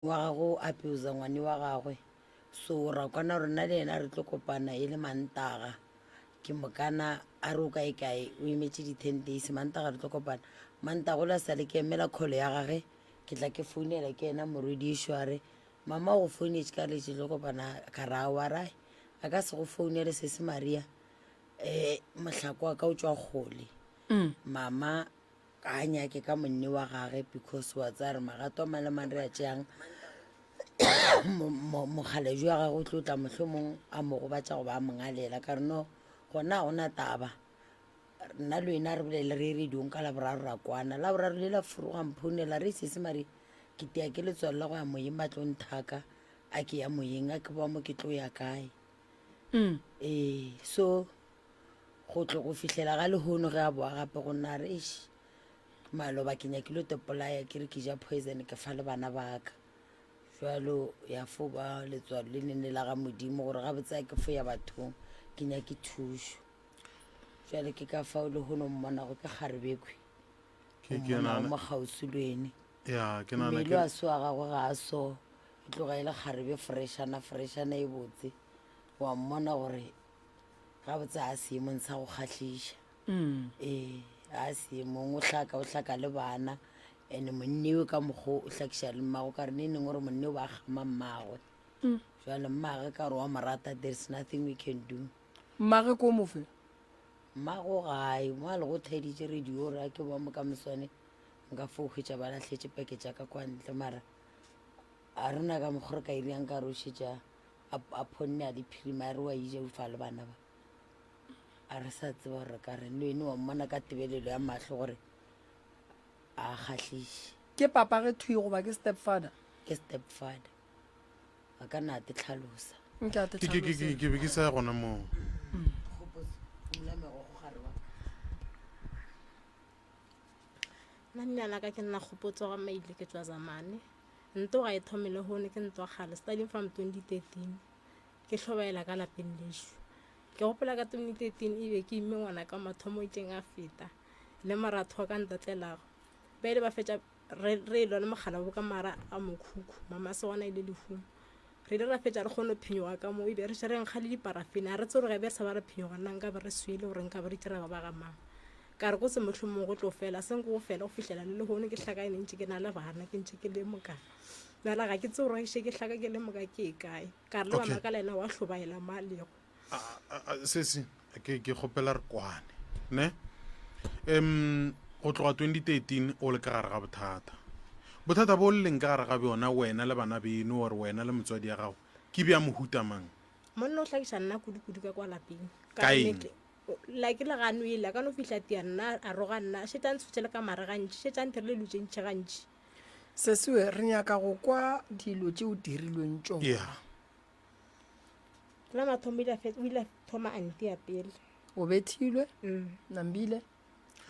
wa gago a peusa ngwane wa gagwe so ra kwana rona le ena re tlo kopana e le mantaga ke mokana a re o kae o emetse di-10 days mantaga re tlo kopana mantaga o la sale ke emela kgolo ya gage ke tla ke founela ke ena morwedi ešware mama go founetse ka letse tlo kopana ka ra wa rae a ka se go founele se se maria mohlako wa ka o tswa kgole mama ka nyake ka monne wa gage because wa tsare magato a malemang re a tšeang mogale jwa gage o tlo tla mohlomong a mo go batša go ba a mongalela ka re no gona gona taba nna le wena re bolele re rediong ka laboraro ra kwana laboraro le la furuga mphounela re sese mare ke tea ke letswalela go ya moyeng ba tlo nthaka a ke ya moyeng a ke boa mo ke tlo ya kae so go tlo go fihlela ga lehono ge a boa gape go nna re maloba ke nyakile topolaya ke re ke ja poison ke fa le bana baka jalo ya fo ba letswalo le nene la ga modimo gore ga botsa ke fo ya bathong ke nyake thušo jale ke ka fao le hono mmonago ke kgarebekwe mo gausi le ene mmele a so a gagwe ga a so e tloga e le kgarebe freshana e botse wa mmona gore ga botsa a seemong sa go kgatlhiša a seemong o hlaka le bana and monneo ka mokgo o hlakiša le mmago ka re ne neng gore monneo ba gama mmagwe jale mmage ka re wa morata there's nothing we can do mmage ko mofe mmago gae mo a le go theditše radio re a ke boa mo ka moswane nka fookgetša ba latlhetše peke tša ka kwa ntle mara a rena ka mokgo re ka iriang ka rošetša a phonne a diphirima a re wa ija ufa le bana ba a re sa tseba gore ka re le ene wa mmona ka tebelelo ya matlho gore a kgatlhiše ke papa ge thui goba ke stepfather ke stepfather a ka na te tlhalosa ke be ke sa gona moo nna ka ke nna kgopotso ga maile ke tswa zamane nto ga e thomele hone ke ntwa gale starting from 2013 ke tlhobaela ka lapeng lesho ke gopola ka 2013 e be ke ime ngwana ka mathomo iteng a feta le maratho ka ntatlelago pele ba fetša re ilo le mogala bo ka mara a mokhukhu mama se gona ile lehumo re ile ra fetša re kgone phenyoga ka mo e be re še re nkga le diparafene a re tse gore ge be sa ba re phenyoga nna nka be re swele gore nka be re tira ba ga mama ka re ko se mohlomong go tlo fela seng go fela go fihlela le lehono ke hlaka e ntse ke na le bana ke ntse ke le moka nala ga ke tse gore ke hlaka ke le moka ke kae ka re le mama ka lena wa hlobaela malego sesi ke gopela re kwane ne go tloga 2013 o le ka gare ga bothata bo le leng ka gare ga bona wena le bana beno ore wena le motswadi ya gago ke bja mohuta mang monna o hlakiša nna kudu ka kwa lapeng kaeng like le gano ile ka no fihla tia nna a roga nna šetša ntshotšele ka mare gantši šetša ntirile lutše ntšhe gantši sesiwe re nyaka go kwa dilo tše o dirilweng tšona la mathomo ile thoma anti ya pele o bethilwe nambile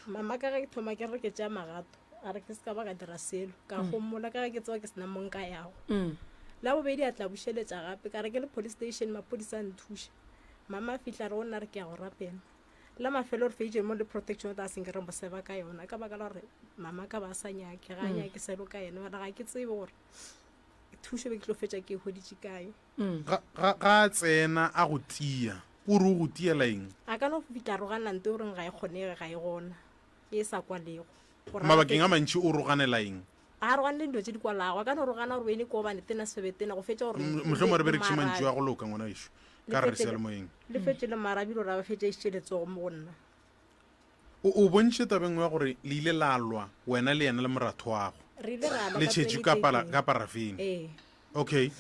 mama ka ge ke thoma ke re ke tša magato a re ke se ka ba ka dira selo ka gommola ka ge ke tsewa ke sena monka yago la bobedi a tla bušeletša gape ka re ke le police station mapodisa nthuša mama a fihla re o nna re ke ya go rapela la mafelo re feitše mo le protection ta seng ke re moseba ka yona ka baka la gore mama ka ba sa nyake ga nyake selo ka yena ga ke tsebe gore thušo be ke tlo fetša ke hoditše kae ga tsena a go tia o re o go tiela eng a ka no fihla rogana nte goreng ga e kgonege ga e gona e sa kwalego mabakeng a mantši o roganela eng a rogane le dilo tše di kwalago a ka no rogana gore bene ko bane tena sebetena go fetša gore mohlomong re berekiše mantši wa go loka ngwana ešo ka re se le moeng le fetše le marabilo ra ba fetša išitše letsogo mo go nna o bontšhe tabeng wa gore le ile la lwa wena le yena le moratho wago le tšhetše ka parafene okay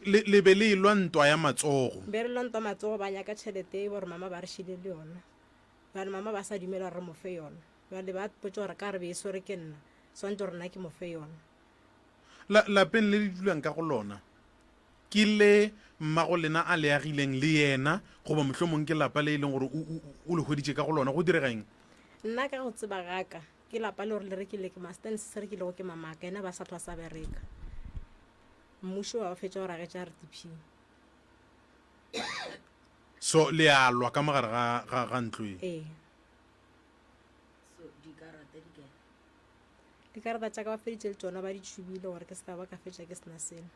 le be le lwa ntwa ya matsogo be re lwa ntwa matsogo ba nyaka tšhelete gore mama ba re šile le yona bale mama ba sa dumela re mofe yona bale ba potša gore ka re be e swere ke nna swantse gore nna ke mofe yona lapeng le le dulang ka go lona ke le mmago lena a leagileng le yena goba mohlomong ke lapa le e leng gore o le hweditše ka go lona go diregaeng nna ka go tseba gaka ke lapa le gore le rekile ke mastane se se rekilego ke mamaka ena ba sa tlhwa sa bereka mmušo wa fetša gore agetša RDP so le alwa ka mogare ga ntlo e dikarata tša ka ba feditše le tsona ba di tšhubile gore ke se ka ba ka fetša ke sena selo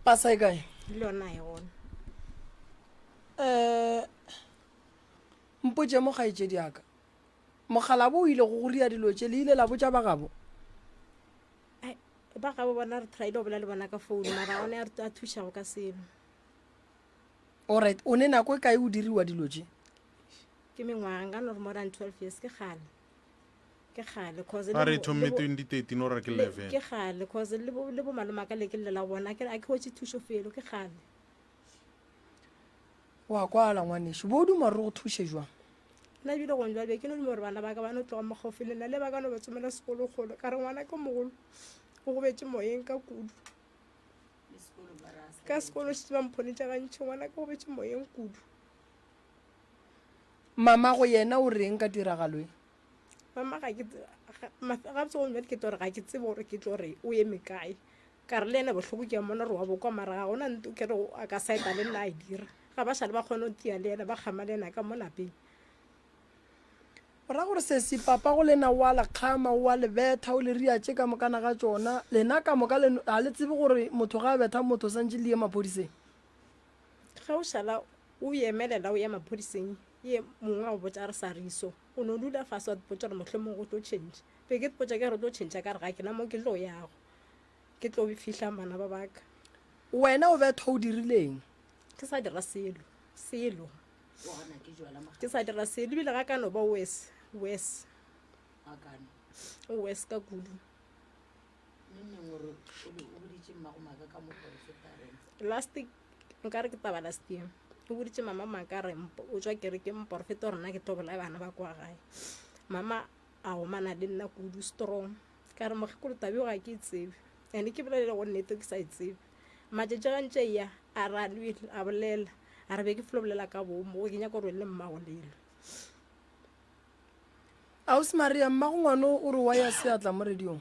pasa e kae le yona e gona mpotse mo gaetšedi aka mogala bo o ile go goria dilo tše le ile la botša ba gabo ba gabo bona re traile go bola le bona ka founu mara one a thušago ka selo alright o ne nako e kae o diriwa dilo tše ke mengwaga nka nore more than 12 years ke gale cause a re thomme 2013 ora ke 11 ke gale cause le bo malomaka le ke lela bona a ke hotse thušo felo ke gale wa kwala ngwanešo bo o duma re go thuše jwang nna bile gong jwa be ke no dimo gore bana ba ka ba no tloga mogaufi le nna le ba ka no ba tsomela sekolokgolo ka re ngwana ke mogolo o go betse moyeng ka kudu ka sekolo se ba mphonetša gantšhi ngwana ke go betse moyeng kudu mama go yena o reng ka tiragalo e mama gabotse go ke tlo gore ga ke tsebe gore ke tlo re o eme kae ka re le ena botlhoko ke a mona re wa bokwa mara ga gona nto ke re a ka saeta le nna a e dira ga ba šale ba kgone go tia le ena ba kgama le ena ka mo lapeng o ra gore se se papa go lena wa la kgama wa le betha o le riatše ka mokana ga tsona lena ka moka ga le tsebe gore motho ga a betha motho santse le ye maphodiseng ga o šala o emelela o ya maphodiseng ye mongwe a go botsa re sa riso o no dula fase wa potsa gore motlho mongwe go tlo change pe ke potsa ke re tlo change ka re ga ke na mo ke tlo yago ke tlo fitlha bana ba baka wena o betha o dirileng ke sa dira selo ke sa dira selo ebile ga ka no ba wes ka kudu last nka re ke taba last year o boditše mama maka re o tswa kere ke mporofeta gore nna ke tlo bola bana ba kwa gae mama a gomana le nna kudu strong ka re mogekolo tabeo ga ke e tsebe ande ke bolelele go nnete ke sa e tsebe matšatši gantše ya a ra lwele a bolela a re be ke folo bolela ka bomo go ke nyaka gore le mmago lelo ausi maria mmago ngwane o re wa ya seatla mo radiong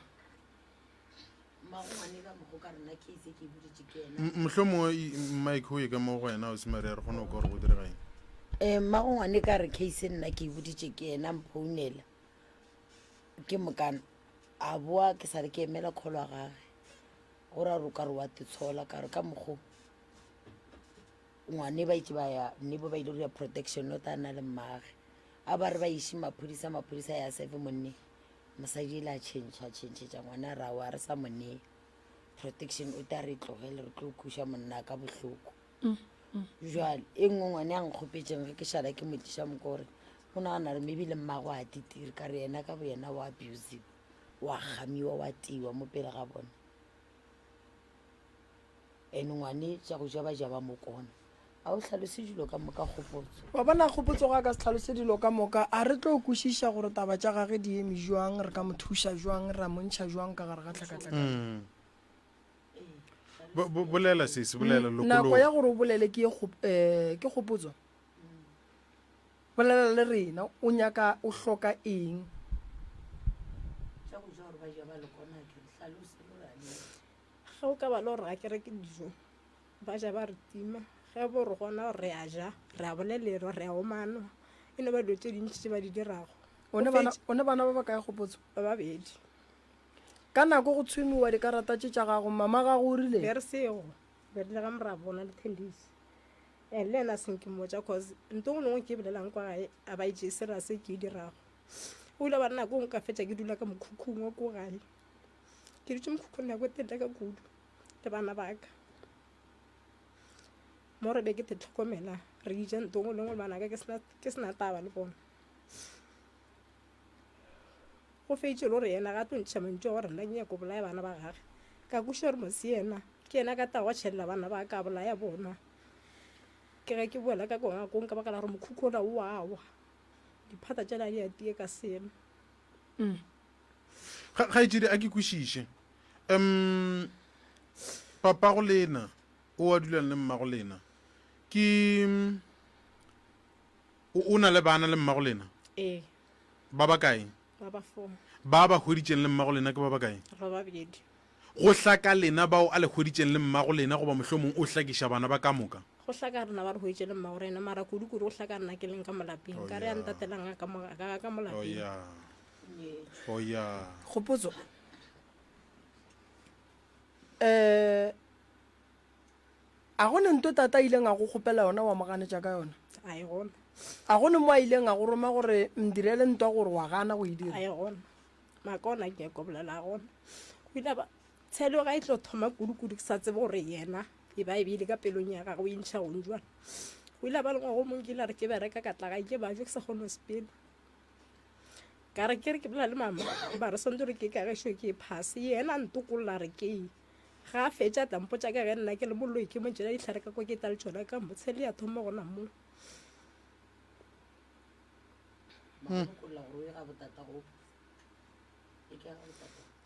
mohlho mongwe mike o ye ka mo go wena o semaria re kgone go ka gore go diregaeng mmago ngwane ka re case nna ke boditše ke ena mphounela ke mokana a boa ke sa re ke emela kgolo wa gage gore a re o ka re wa tetshola ka re ka mokgo ngwane ba itse ba ya nnebo ba ile go ya protection o ta na le mmage a ba re ba iše maphodisa ya seve monne mosadi ile a changetša ngwana ra wa re sa monne protection o ta re tlogele re tlo kuša monna ka bohloko jwale e nngwe ngwane a nkgopetseng ge ke šala ke motliša mo kore o nagana re mebile mmago a titiri ka re yena ka bo yena wa abusive wa gamiwa wa tiwa mo pele ga bona and ngwane tša go ja ba ja ba mo kona a o tlhalose dilo ka moka kgopotso wa bona kgopotso ga ka se tlhalose dilo ka moka a re tlo kwešiša gore taba tša gage di eme jwang re ka mo thuša jwang ra montšha jwang ka gare ga tlhakatlhaka bolela sese bolela nako ya gore o bolele ke kgopotso bolela le rena o nyaka o hloka eng ga o ka ba le gore ga ke reke dijo ba ja ba re tima ge bo re gona gore re a ja re a bolelero re a omano e no ba dilo tse dintši tse ba di dirago one bana ba ba ka ya kgopotso ba babedi ka nako go tshwimiwa dikarata tše tša gago mama ga go o rile be re sego be re le ga mora bona le tendisi and le ena senke motša cause nto go nengwe ke bolelang kwa gae a ba itše sera se ke e dirago o ile ba re nako nka fetša ke dula ka mokhukhung wa ko gae ke dutse mokhukhung nako tenda ka kudu le bana baka mo re be ke te tlhokomela re ija ntongo lengwe le banaka ke sena taba le bona go feitše le gore yena ga tontšha mantši gore nna ke nyako bolaya bana ba gage ka kuša gore mosi yena ke yena ka tago a tšhelela bana ba ka bolaya bona ke ge ke boela ka kongakong ka baka la gore mokhukhu ola o awa diphata tšela di a tie ka seno kgaetšedi a ke kwešiše papa go lena o a dulang le mmago lena ke o na le bana le mmago lena ba ba kae ba ba hweditšeng le mmago lena ke ba ba kae go hlaka lena bao a le hweditšeng le mmago lena goba mohlomong o hlakiša bana ba ka moka go hlaka rena ba re hweditše le mmago rena mara kudu go hlaka rena ke leng ka molapeng ka re a ntatelang ka molapeng o ya kgopotso a gone nto tata ileng a go kgopela yona wa moganetša ka yona a e gona a gone mo a ileng a go roma gore ndirele ntwa gore wa gana go e dira a e gona makona ke ko bolela gona go ile ba tshelo ga e tlo thoma kudu-kudu ke sa tsebe gore yena e ba e bile ka pelong ya gagwe o intšha gong jwana go ile ba lengwa go mongwe ke ile re ke bereka ka tlaga ke bajo ke sa kgone go sepele ka re ke re ke bola le mama ba re swantse gore ke kageso ke e phase yena ntokolola re ke ga a fetša tampotša ka ge nna ke le moloi ke montšela ditlhare ka kwa ke tla le tšona ka motshele ya thoma gona moo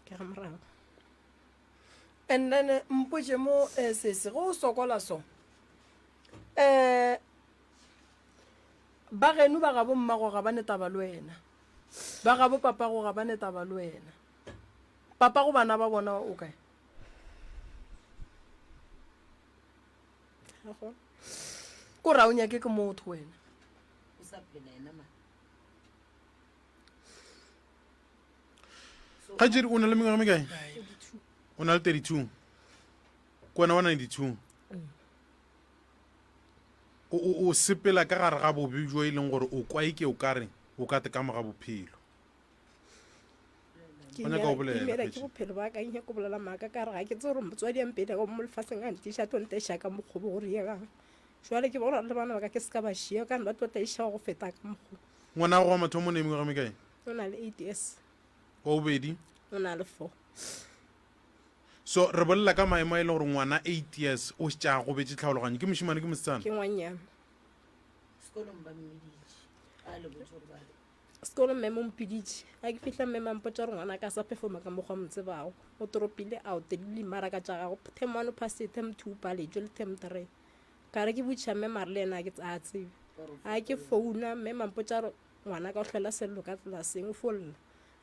ke ga morago and then mpotse mo sese go o sokola so ba geno ba gabo mmago ga ba netaba le wena ba gabo papa go ga ba netaba le wena papa go bana ba bona o kae ko ra o nyake ke motho wena ga jere o na le mengwaga mekae o na le 32 ko wena wa 92 o sepela ka gare ga bobe jo e leng gore o kwa ike o kare o ka tekama ga bophelo ke bophelo ba ka ihe ko bolela maaka ka re ga ke tse gore motswadi yampedi go mo lefatsheng a ntiša tontaiša ka mokgobo gore yegang jale ke bona le bana ba ka ke se ka ba šia kane ba totaiša go feta ka mokgobo ngwana go wa mathomo ne mengwaga mekae o na le 8 years wa bobedi o na le 4 so re bolela ka maemo a e leng gore ngwana 8 years o tša go betse tlhaologanyo ke mošimane ke mosetsana ke ngwanyana sekolo mme mo mpiditše a ke fitlha mme mampotsa gore ngwana ka sa performa ka mokgwa motsebago o toropile a o tedile maraka tša gago tem 1 passe tem 2 palejo le tem 3 ka re ke botša mme mare le ena a ke tsa tsebe a ke founa mme mampotsa gore ngwana ka o tlhola sello ka tlaseng o folla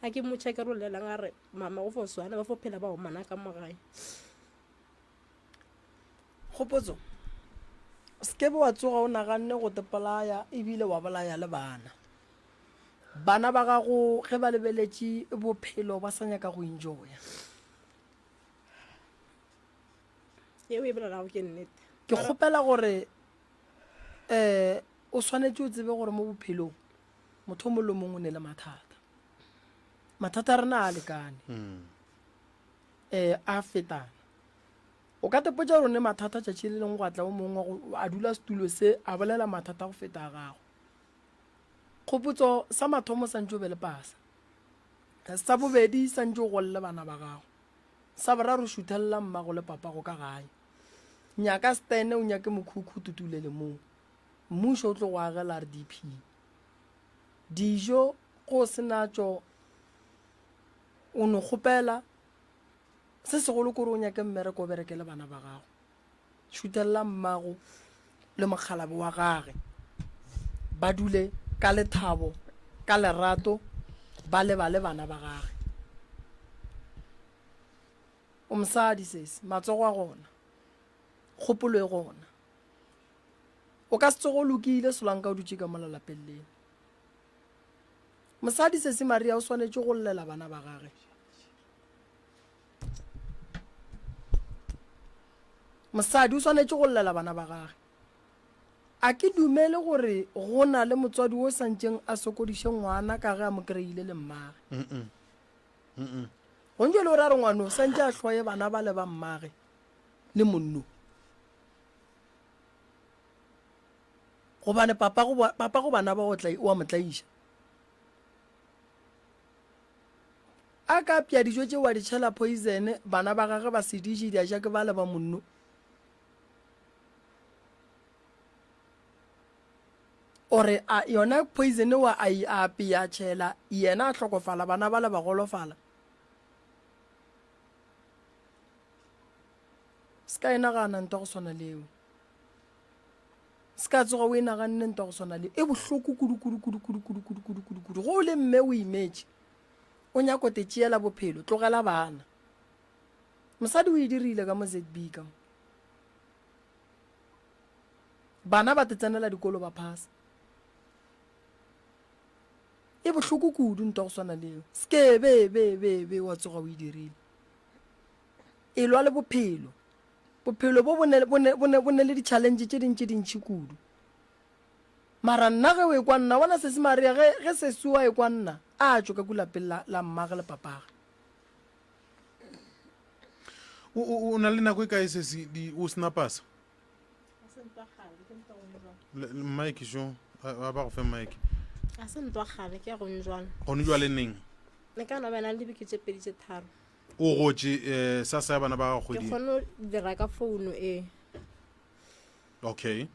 a ke motšha ke rolelang a re mama go foswana ba fo phela ba omana ka mogae kgopotso seke be wa tsoga o naganne go tepolaya ebile wa bolaya le bana ba gago ge ba lebeletše bophelo ba sa nyaka go enjoya eo e bolelago ke nnete ke kgopela gore o swanetše o tsebe gore mo bophelong motho o mo le mongwe o ne le mathata a rena a lekane a fetana o ka tepotša gore ne mathata tšatši le leng go atla o mongwe a dula setulo se a bolela mathata go feta a gago kgopotso sa mathomo santse o be le pasa sa bobedi santse o golle bana ba gago sa boraro šuthelela mmago le papago ka gae nyaka stene o nyake mokhukhu tutulele moo mmušo o tlo go agela RDP dijo go senatšo o no kgopela se segolo kore o nyake mmereko o bereke le bana ba gago šuthelela mmago le mokgalabe wa gage ba dule ka lethabo ka lerato ba lebale bana ba gage o mosadi sese matsogo a gona kgopolo e gona o ka se tsogo o lokile solanka o dutše ka molalapeng lena mosadi sese maria o swanetše go llela bana ba gage mosadi o swanetše go llela bana ba gage a ke dumele gore go na le motswadi o santšeng a sokodiše ngwana ka ge a mo kry-ile le mmage go ntse le o ra re ngwano santše a tlhoye bana ba le ba mmage le monno gobane papa go bana ba wa motlaiša a ka apea dijo tše wa di tšhela poison bana ba gage ba sedije di a ja ke ba le ba monno ore yona poison wa a apea tšhela yena a tlhokofala bana ba le ba golofala se ka enagana ntwa go swana leo se ka tsoga o enaganne ntwa go swana leo e bohloko kudu go le mme o imetše o nyako te tšeela bophelo tlogela bana mosadi o e dirile ka mo ZB ka bana ba te tsenela dikolo ba phasa e bohloko kudu nto go swana leo ske be wa tsoga o e dirile e lwa le bophelo bo bone le di-challenge tse dintši kudu mara nna ge o e kwa nna bona se se maria ge sesiwa e kwa nna a tso ka kulapeng la mmage le papage o na le nako e kae sesi o snapasa mike jo a ba go fe mike a se ntwa gale ke ya gone jwana gone jwa le neng le ka no bana le beke tse pedi tse tharo o gotse sa ya bana ba go ke di kgone go dira ka founu okay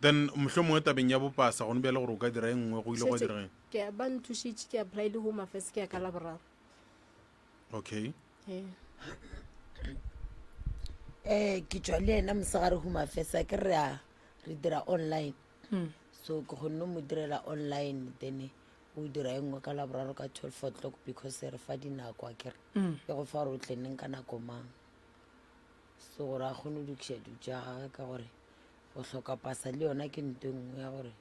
then mohlomongwe tabeng ya bopasa gone bjale gore o ka dira e nngwe go ile go dira ke ba nthušitše ke apply le home affairs ke ya ka laboraro okay ke tswa le ena mosegare home affairs a ke re dira online so ke kgonne mo direla online then o dira e nngwe ka laboraro ka 12 o'clock because re fa dinako a kere ke go fa gore o tleneng ka nako mang so gore a kgone o dukiša dutša gage ka gore go hloka pasa le yona ke nto nngwe ya gore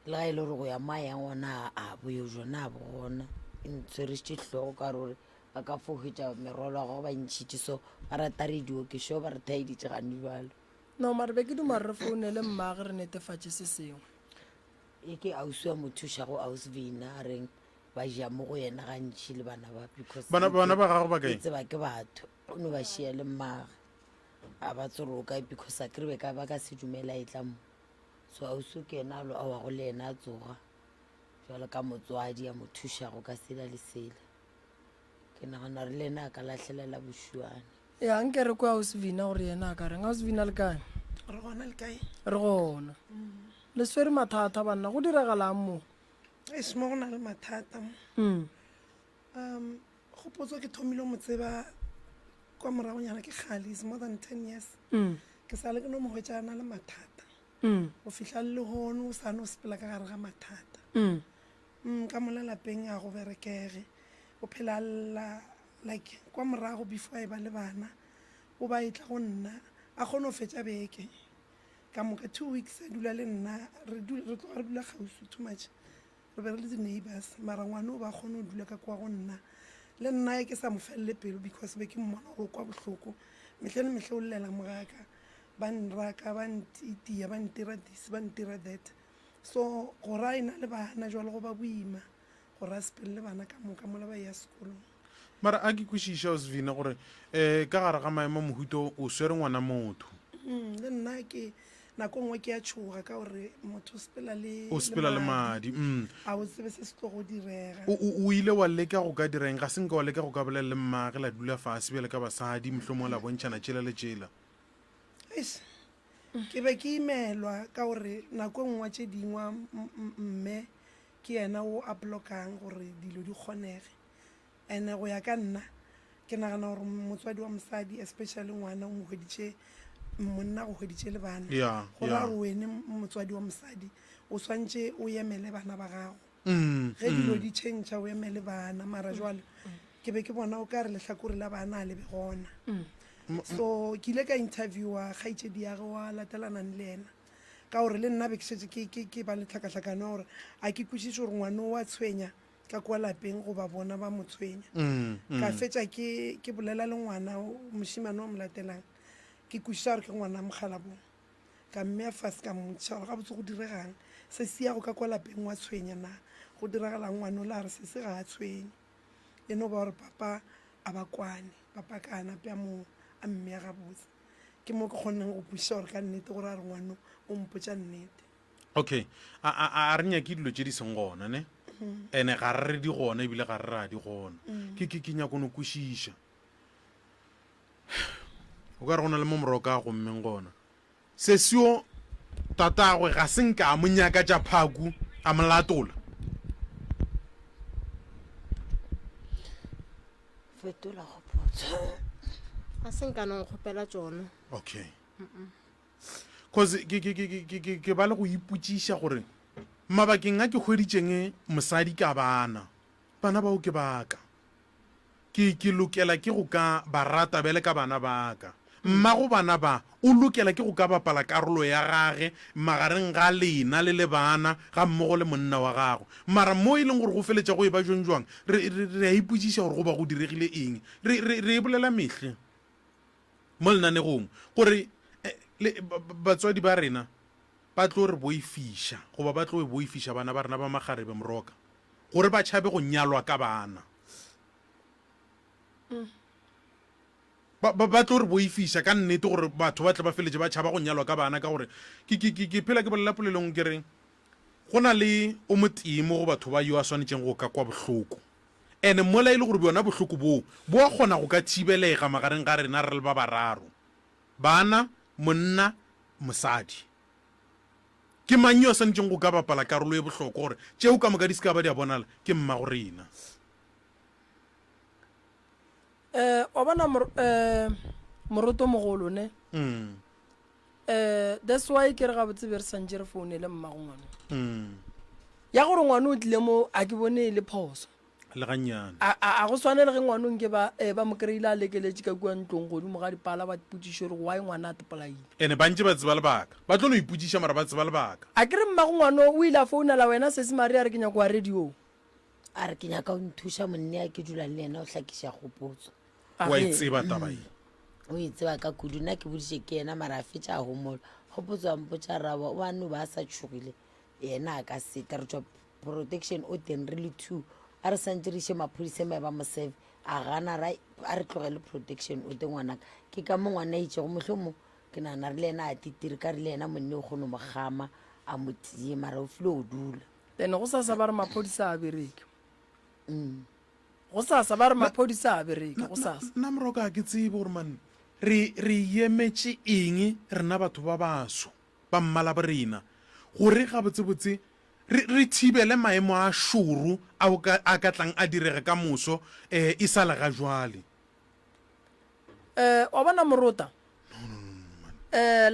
le ga e le gore go ya mayang ona a boyo jona a bogona e ntshweresitše tlhogo ka gore a ka fogetša merwalo ya go ba ntšhitše so ba rata radio ke sho ba re thaeditše gane jalo no mare be ke dumare re founele mmage re netefatše se sengwe e ke ausi wa mothuša go ausvina a reng ba ja mo go yena gantšhi le bana ba because bana ba gago ba kae tseba ke batho o ne ba šia le mmage a ba tsore o kae because a kerebe ka ba ka se dumela e tla mo so ausi ke ena a wa go le ena a tsoga jalo ka motswadi ya mothušago ka sela le sela ke nagana re le ena a ka latlhelela bošuane ya nke re kwa ausvina gore yena a ka reng ausvina le kae re gona le kae re gona le swere mathata banna go diragalang mo ese mo go na le mathata mo gopotso ke thomile mo tseba kwa moragonyana ke gale is more than 10 years ke sa le ke no mo hwetšana le mathata o fihla le lehono o sane o sepela ka gare ga mathata ka mo lelapeng a go berekege o phela like kwa morago before e ba le bana o ba e tla go nna a kgone go fetša beke ka moka 2 weeks a dula le nna re tloga re dula gausi too much re be re le di-neighbors mara ngwane o ba kgone go dula ka kwa go nna le nna e ke sa mo felele pelo because be ke mmona go kwa bohloko metlhe le metlhe o llela mogaka ba nraka ba ntitia ba ntira this ba ntira that so gore a ena le bana jwale go ba boima gore a sepele le bana ka moka mola ba ya sekolong mara a ke kwešiša o svina gore ka gare ga maemo mohuto o swere ngwana motho le nna ke nako nngwe ke a tšhoga ka gore motho o sepela le madi a o tsebe se se tlo go direga o ile wa leka go ka direng ga senka wa leka go ka bolela le mmage la dula fase bjale ka basadi mohlomong la bontšhana tšela le tšela ke be ke imelwa ka gore nako nngwe tše dingwe mme ke yena o a blokang gore dilo di kgonege and go ya ka nna ke nagana gore motswadi wa mosadi especially ngwana o mo hweditše monna go hweditše le bana gore a re wene motswadi wa mosadi o swantše o emele bana ba gago ge dilo di tšhentšha o emele bana mara jwale ke be ke bona o ka re lehlakore la bana a lebe gona so ke ile ka interviewa kgaitšedi ya ge wa latelanang le ena ka gore le nna be ke šetse ke ba letlhakatlhakano gore a ke kwešiše gore ngwane o a tshwenya ka kwa lapeng go ba bona ba mo tshwenya ka fetša ke bolela le ngwana mošimane wa mo latelang ke kwešiša gore ke ngwana mogalabong ka mme a fase ka mmotšiša gore ga botse go diregang se siago ka kwa lapeng wa tshwenya na go diragalang ngwane o la re se se ga a tshwenye e no ba gore papa a ba kwane papa ka anape a mme ya gabotse ke mo ke kgonneng go kwešiša gore ka nnete gore a re ngwane o mpotša nnete okay a re nyake dilo tše di seng gona ne ene ga re di gona ebile ga re ra di gona ke nyako no kwešiša o ka re go na le mo moroka a gommeng gona sesio tatagwe ga se nka a monyaka tša phaku a molatola fetola gopotso a se nka no kgopela tšona okay cause ke ba le go ipotšiša gore mabakeng a ke hweditšeng mosadi ka bana bao ke baka ke lokela ke go ka ba rata bele ka bana baka mmago bana ba o lokela ke go ka bapala karolo ya gage magareng ga lena le bana ga mmogo le monna wa gago mara mo e leng gore go feletša go e ba jwang re a ipotsiša gore go ba go diregile eng re e bolela metlhe mo lenanegong gore batswadi ba rena ba tlo re boifiša goba ba tlo e boifiša bana ba rena ba magarebe moroka gore ba tšhabe go nyalwa ka bana ba tlo re boifiša ka nnete gore batho ba tle ba feletse ba tšhaba go nyalwa ka bana ka gore ke phela ke bolela polelong ke reng go na le o motimo go batho ba yo a swanetseng go ka kwa bohloko ene mola e le gore bona bohloko bo a kgona go ka thibelega magareng ga rena re le ba bararo bana monna mosadi ke mang yo a swanetseng go ka bapala karolo e bohloko gore tšeo ka moka di se ka ba di a bonala ke mmago rena wa bona moroto mogolo ne that's why ke re ga botse be re santse re foune le mmago ngwana ya gore ngwana o tlile mo a ke bone le phoso le gannyane a go swane le ge ngwanong ke ba mo kry-ile a lekeletse ka kua ntlong godimo ga dipala ba ipotsiše gore why ngwana a topolaile ene bantse ba tseba lebaka ba tlo no ipotsiša mara ba tseba lebaka a ke re mmago ngwana o ile a founela wena sese mari a re ke nyako wa radio a re ke nyaka o nthuša monne a ke dulang le ena o hlakiša kgopotso wa e tseba tabae o e tseba ka kudu nna ke bodiše ke ena mara a fetša a gomolo kgopotso a mpotša raba o bane ba sa tšhogile yena a ka seta re tšwa protection o teng re le two a re santse re iše maphodisa mae ba moseve a gana a re tlogele protection o teng ngwanaka ke ka mo ngwana itšego motlho mo ke nana re le ena a titiri ka re le ena monne o kgone mo gama a mo tie mara o file o dula then go sa sa ba re maphodisa a bereke go sa sa ba re maphodisa a bereke go sa nna moroka ke tsebe gore man re emetše eng rena batho ba baso ba mmala ba rena gore ga botsebotse re thibele maemo a šoro a ka tlang a direga ka moso e sa le ga jwale wa bona morota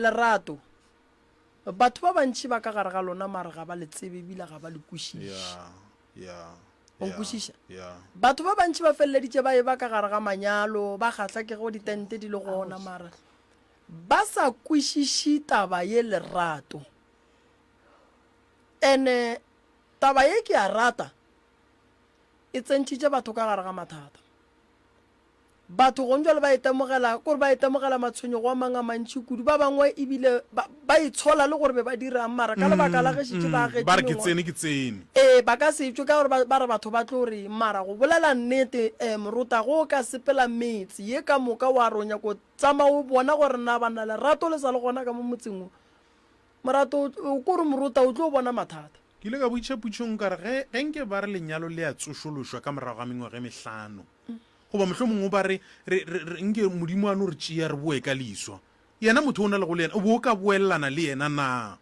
lerato batho ba bantši ba ka gare ga lona mare ga ba le tsebe ebile ga ba le kwešiša onkwešiša batho ba bantši ba feleleditše ba e ba ka gare ga manyalo ba kgatlha ke go ditente di le gona mara ba sa kwešiše taba ye lerato ene taba ye ke a rata e tsentšhitše batho ka gare ga mathata batho gong jale ba itemogela kore ba itemogela matshwenyego a mang a mantši kudu ba bangwe ebile ba itshola le gore be ba dirang mara ka lebaka la gešitše ba ba re ke tsene ba ka se tšwe ka gore ba re batho ba tlo re mara go bolela nnete morota go ka sepela metsi ye ka moka wa ronya ko tsama o bona gore na bana lerato le sa le gona ka mo motseng o morato o kore morota o tlo bona mathata ke ile ka boitšhaputšong kare ge nke ba re lenyalo le a tsošološwa ka morago ga mengwaga e mehlano goba mohlho mongwe ba re nke modimo ano re tšea re boe ka leiswa yena motho o na le go le yena o bo o ka boelelana le yena na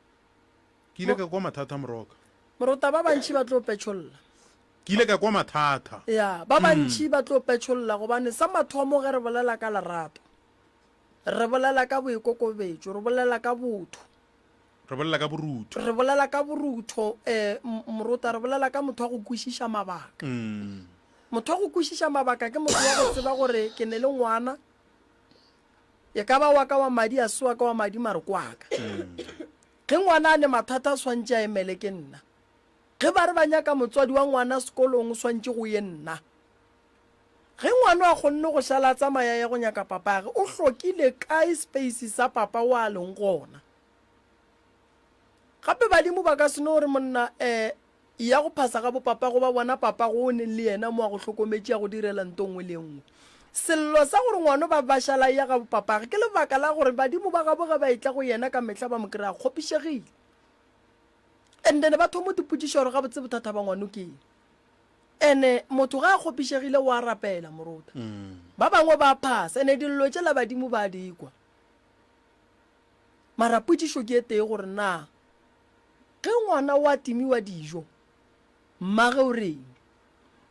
ke ile ka kwa mathata moroka morota ba bantši ba tlo petšholola ke ile ka kwa mathata ya ba bantši ba tlo petšholola gobane sa mathomo ge re bolela ka lerato re bolela ka boikokobetšo re bolela ka botho re bolela ka borutho re bolela ka borutho morota re bolela ka motho wa go kwešiša mabaka motho wa go kwešiša mabaka ke motho wa go tseba gore ke ne le ngwana e ka ba wa ka wa madi a sewa ka wa madi mare kwaka ge ngwana a ne mathata a swantše a emele ke nna ge ba re ba nyaka motswadi wa ngwana sekolong o swantše go ye nna ge ngwana a kgonne go šala tsamaya ya go nyaka papa age o hlokile kae space sa papa wa leng gona gape badimo ba ka seno gore monna ya go phasa ga bo papa go ba bona papa go o neng le yena mo a go hlokometše ya go direla ntongwe le nngwe sello sa gore ngwana ba šala ya ga bo papa ke lebaka la gore badimo ba gabo ga ba itla go yena ka mehla ba mo kry-a kgopišegile and then ba thomo dipotšiša gore ga botse bothata ba ngwano ke ene motho ga a kgopišegile o a rapela morota ba bangwe ba phasa ene dillo tšela badimo ba dikwa mara potšišo ke e tee gore na ge ngwana wa timiwa dijo mmage o reng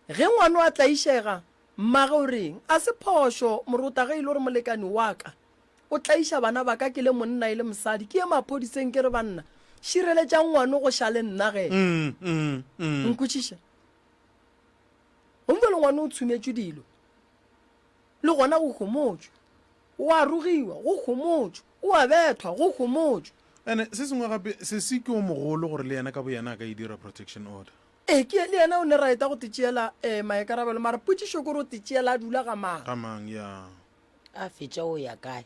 ge ngwana wa tlaišega mmage o reng a se phošo morota ge e le gore molekani wa ka o tlaiša bana ba ka ke le monna e le mosadi ke ye maphodiseng ke re banna šireletšang ngwane go šale nna ge nkwešiša gompe le ngwane o tshumetšwe dilo le gona go homotšwe o a rugiwa go kgomotšo o a bethwa go kgomotšo ande se sengwe gape se se ke o mogolo gore le yena ka bo yena a ka e dira protection order ke le yena o ne ra eta go tetšeela maekarabelo mara potsišo kore o tetšeela a dula ga mang ka mang ya a fetša o ya kae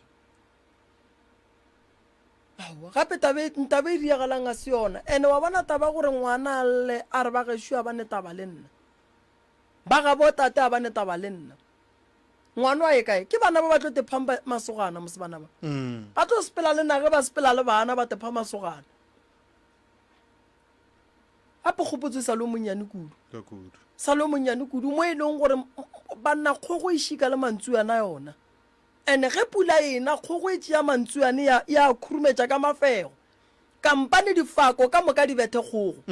gape ntaba e diagalang a se yona ande wa bona taba gore ngwana alle a re ba gešo a ba netaba le nna ba ga botate a ba netaba le nna ngwana wa e kae ke bana ba ba tlo tephampa masogana mose bana ba ba tlo sepela le nage ba sepela le bana ba tepha masogana gape kgopotse sa le o monnyane kudu ka kudu sa le o monnyane kudu mo e leng gore banna kgogo e šika le mantsuana yona ande ge pula ena kgogo e tšea mantsuane ya khurumetša ka mafego kampane difako ka moka di bethe kgogo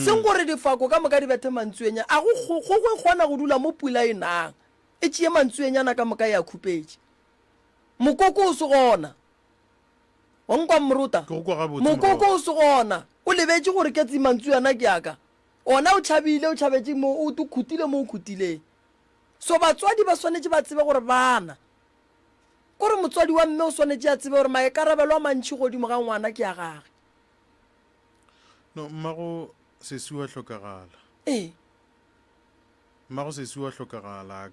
seng gore difako ka moka di bethe mantsuenya a go kgogo e kgona go dula mo pula enang e tšee mantsuenyana ka moka ya khupetše mokoko o se gona wa nkwa moruta ke go kwa gabotse mokoko o se gona o lebetse gore ke tse mantsuana ke aka ona o tšhabile o tšhabetse mo o khutile mo o khutileng so batswadi ba swanetse ba tsebe gore bana kore motswadi wa mme o swanetse a tsebe gore maekarabelo a mantšhi godimo ga ngwana ke a gage no mmago sesiwa hlokagala mmago sesiwa hlokagala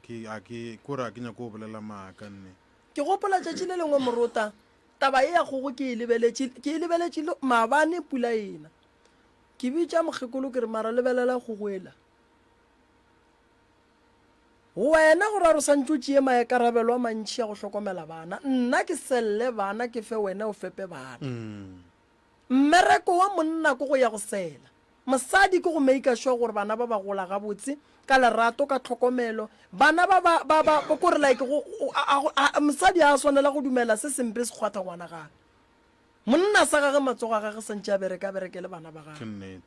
kore a ke nyako go bolela maaka nne ke gopola tšatši le lengwe morota taba e ya kgogo ke e lebeletše maabane pula ena ke bitša mokgekolo ke re mara lebelela kgogoela wena gore a re santse o tšee maekarabelo a mantšhi ya go hlokomela bana nna ke selle bana ke fe wena o fepe bana mmereko wa monna ko go ya go sela mosadi ke go make sure gore bana ba ba gola gabotse ka lerato ka tlhokomelo bana ba kore like mosadi a swanela go dumela se sempe se kgwatha ngwana gage monna sa gage matsogo a gage santse a bereke le bana ba gage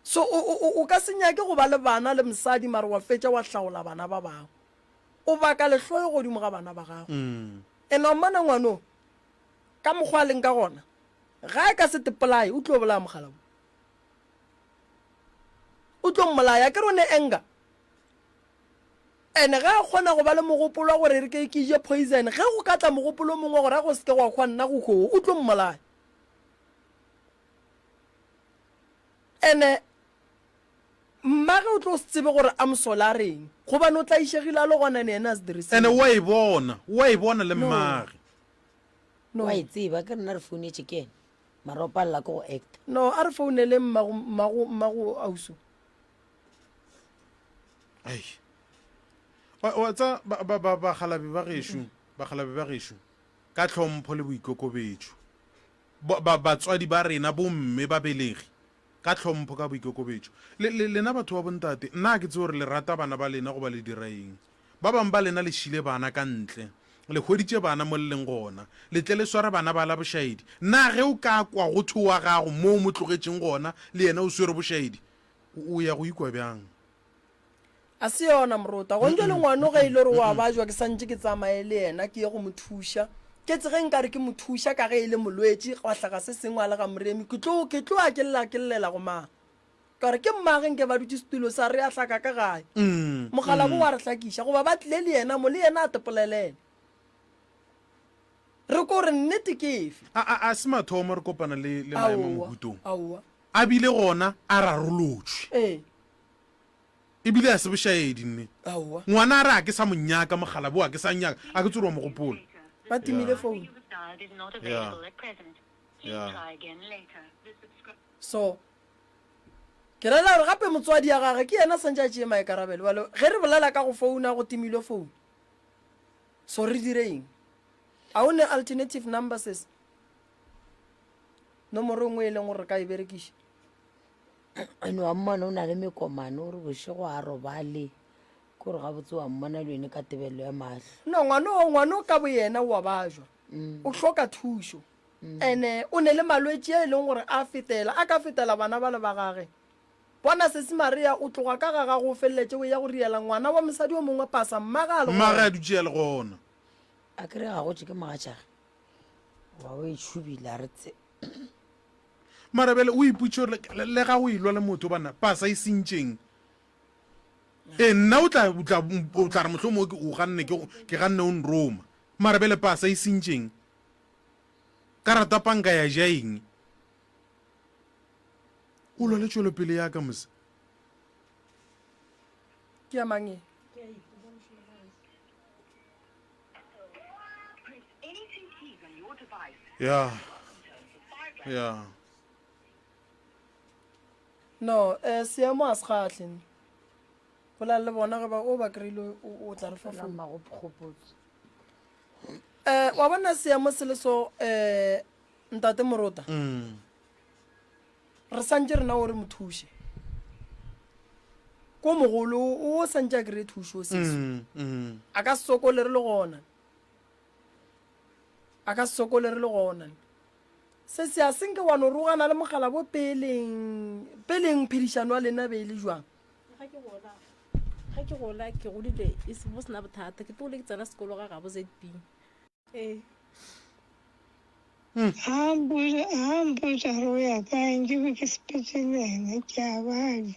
so o ka se nyake go ba le bana le mosadi mare wa fetša wa hlaola bana ba bangwe o baka lehloyo godimo ga bana ba gago ene o mmana ngwano ka mokgwa a leng ka gona ga e ka se tepolae o tlo bolaya mogala o tlo mmolaya ke rone enga ene ga a kgona go ba le mogopolo wa gore re ke je poison ge go ka tla mogopolo mongwe gore a go seke go kgwa nna go koo o tlo mmolaya ene mmage o tlo se tsebe gore a mosola a reng gobane o tla išegile a le gona ne ene a se diriseng ene wa e bona le mmage wa e tseba ke rena re founetse ke ene mara o palela ke go acta no a re founele mmago auso wa tsa bagalabi ba gešo ka tlhompho le boikokobetšo batswadi ba rena bomme ba belegi ka tlhompho ka boikokobetšo lena batho ba bontate nna ke tse gore le rata bana ba lena go ba le diraeng ba bangwe ba lena le šile bana ka ntle le hweditše bana mo leng gona le tle le swara bana ba la bošaedi nna ge o ka kwa go thu wa gago mo mo tlogetšeng gona le yena o swere bošaedi o ya go ikwa bjang a se yona morota gonke le ngwane ge e le gore wa bajwa ke santse ke tsamaye le yena ke ye go mo thuša ke tsege nkare ke mo thuša ka ge e le molwetse wa tlhaga se sengwe a le ga moremi ke tlo a ke llela go mang kare ke mmageng ke ba dutse setulo sa re a tlhaka ka gae mogala bo wa re hlakiša goba ba tlile le yena mo le yena a tepolelele re ko re nnete ke efe a se mathomo re kopana le maemo mohutong a bile gona a rarolotšwe ebile a se bošaedi nne ngwana a re a ke sa monnyaka mogala bo a ke sa nyaka a ke tsorwa mogopolo ba timile phone so ke rela gore gape motswadi ya gage ke yena santse a tšee maekarabelo bale ge re bolela ka go founa go timilwe phone so re direng a o ne alternative numbers nomoro ngwe e leng gore re ka e berekiša ane wa mmona o na le mekomano o re bošego a robale kore ga botse wa mmona le ene ka tebelelo ya matlho no ngwane o ka bo yena wa bajwa o hloka thušo ene o ne le malwetse a e leng gore a fetela a ka fetela bana ba le ba gage bona se se maria o tloga ka gaga go feleletse o ya go riela ngwana wa mosadi o mongwe pasa mmaga a dutše le gona a kry ga gotse ke magatšage wa o e tšhubile a re tse marabele o iputše le ga go ilwa le motho bana pasa e sentšeng nna o tla re mohlomong o ganne ke ganne o nroma mara bele pasa e sentšeng karata panka ya ja eng o lwa le tšwelopele ya ka mose ke ya mang e ya ya no seemo a se kgatlhene bola le bona ge o ba kry-ile o tla re fa phone wa bona seemo se le so ntate Morota re santse rena o re mo thushe ko mogolo o santse a kry-e thuso o seso a ka se sokole re le gona a ka se sokole re le gona se se a senke wa no rogana le mogala bo peleng phedišano a lena be e le jwang ga ke gola ke godile e se bo sena bothata ke tole ke tsena sekolo ga gabo ZB Hambuja ro ya kae ke be ke sepetleleng ke a baja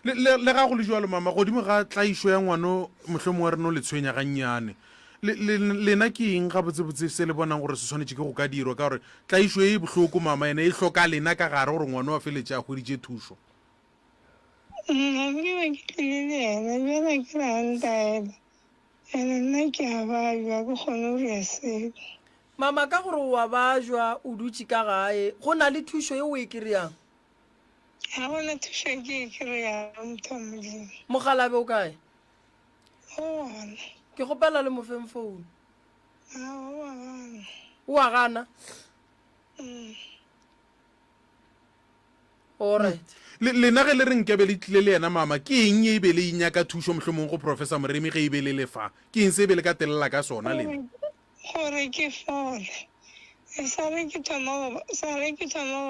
le ga go le jwalo mama godimo ga tlaišo ya ngwano mohlomong wa rena o le tshwenya gannyane lena ke eng ga botsebotse se le bonang gore se tshwanetse ke go ka dirwa ka gore tlaišo e bohloko mama ene e hloka lena ka gare gore ngwana wa feletse a hweditše thušo ke be ke tlile le ena bjala ke rantaela ene nna ke a baja ke kgone go ya selo mama ka gore wa bajwa o dutse ka gae go na le thušo ye o e kry-ang ga gona thušo ke e kry-ya motho wa modimo mogalabe o kae o gona ke gopela le mofeng phone o o a gana alright lena ge le re nke be le tlile le yena mama ke eng e be le inyaka thušo mohlomong go professor Moremi ge e be le lefa ke eng se be le ka telela ka sona lena gore ke fole sare ke thoma go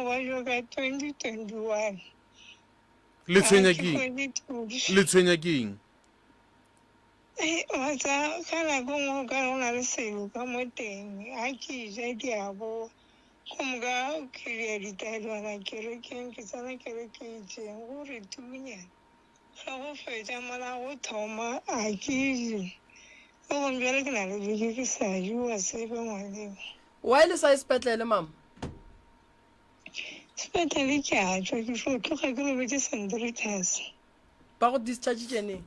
bajwa ka 2021 le tshwenya ke eng wa tsa ka nako ngwe ka go na le selo ka mo teng a ke ja ke a boa go moka kry-a ditaelwana kerekeng ke tsena kerekeng itseng gore tunyana ga go fetsa mola go thoma a ke je o gombjale ke na le beke ke sa jwa sebe ngwaneng wa ile sa sepetlele mama sepetlele ke a tswa ke fo tloga ke robetse St. Rita's ba go discharge jeneng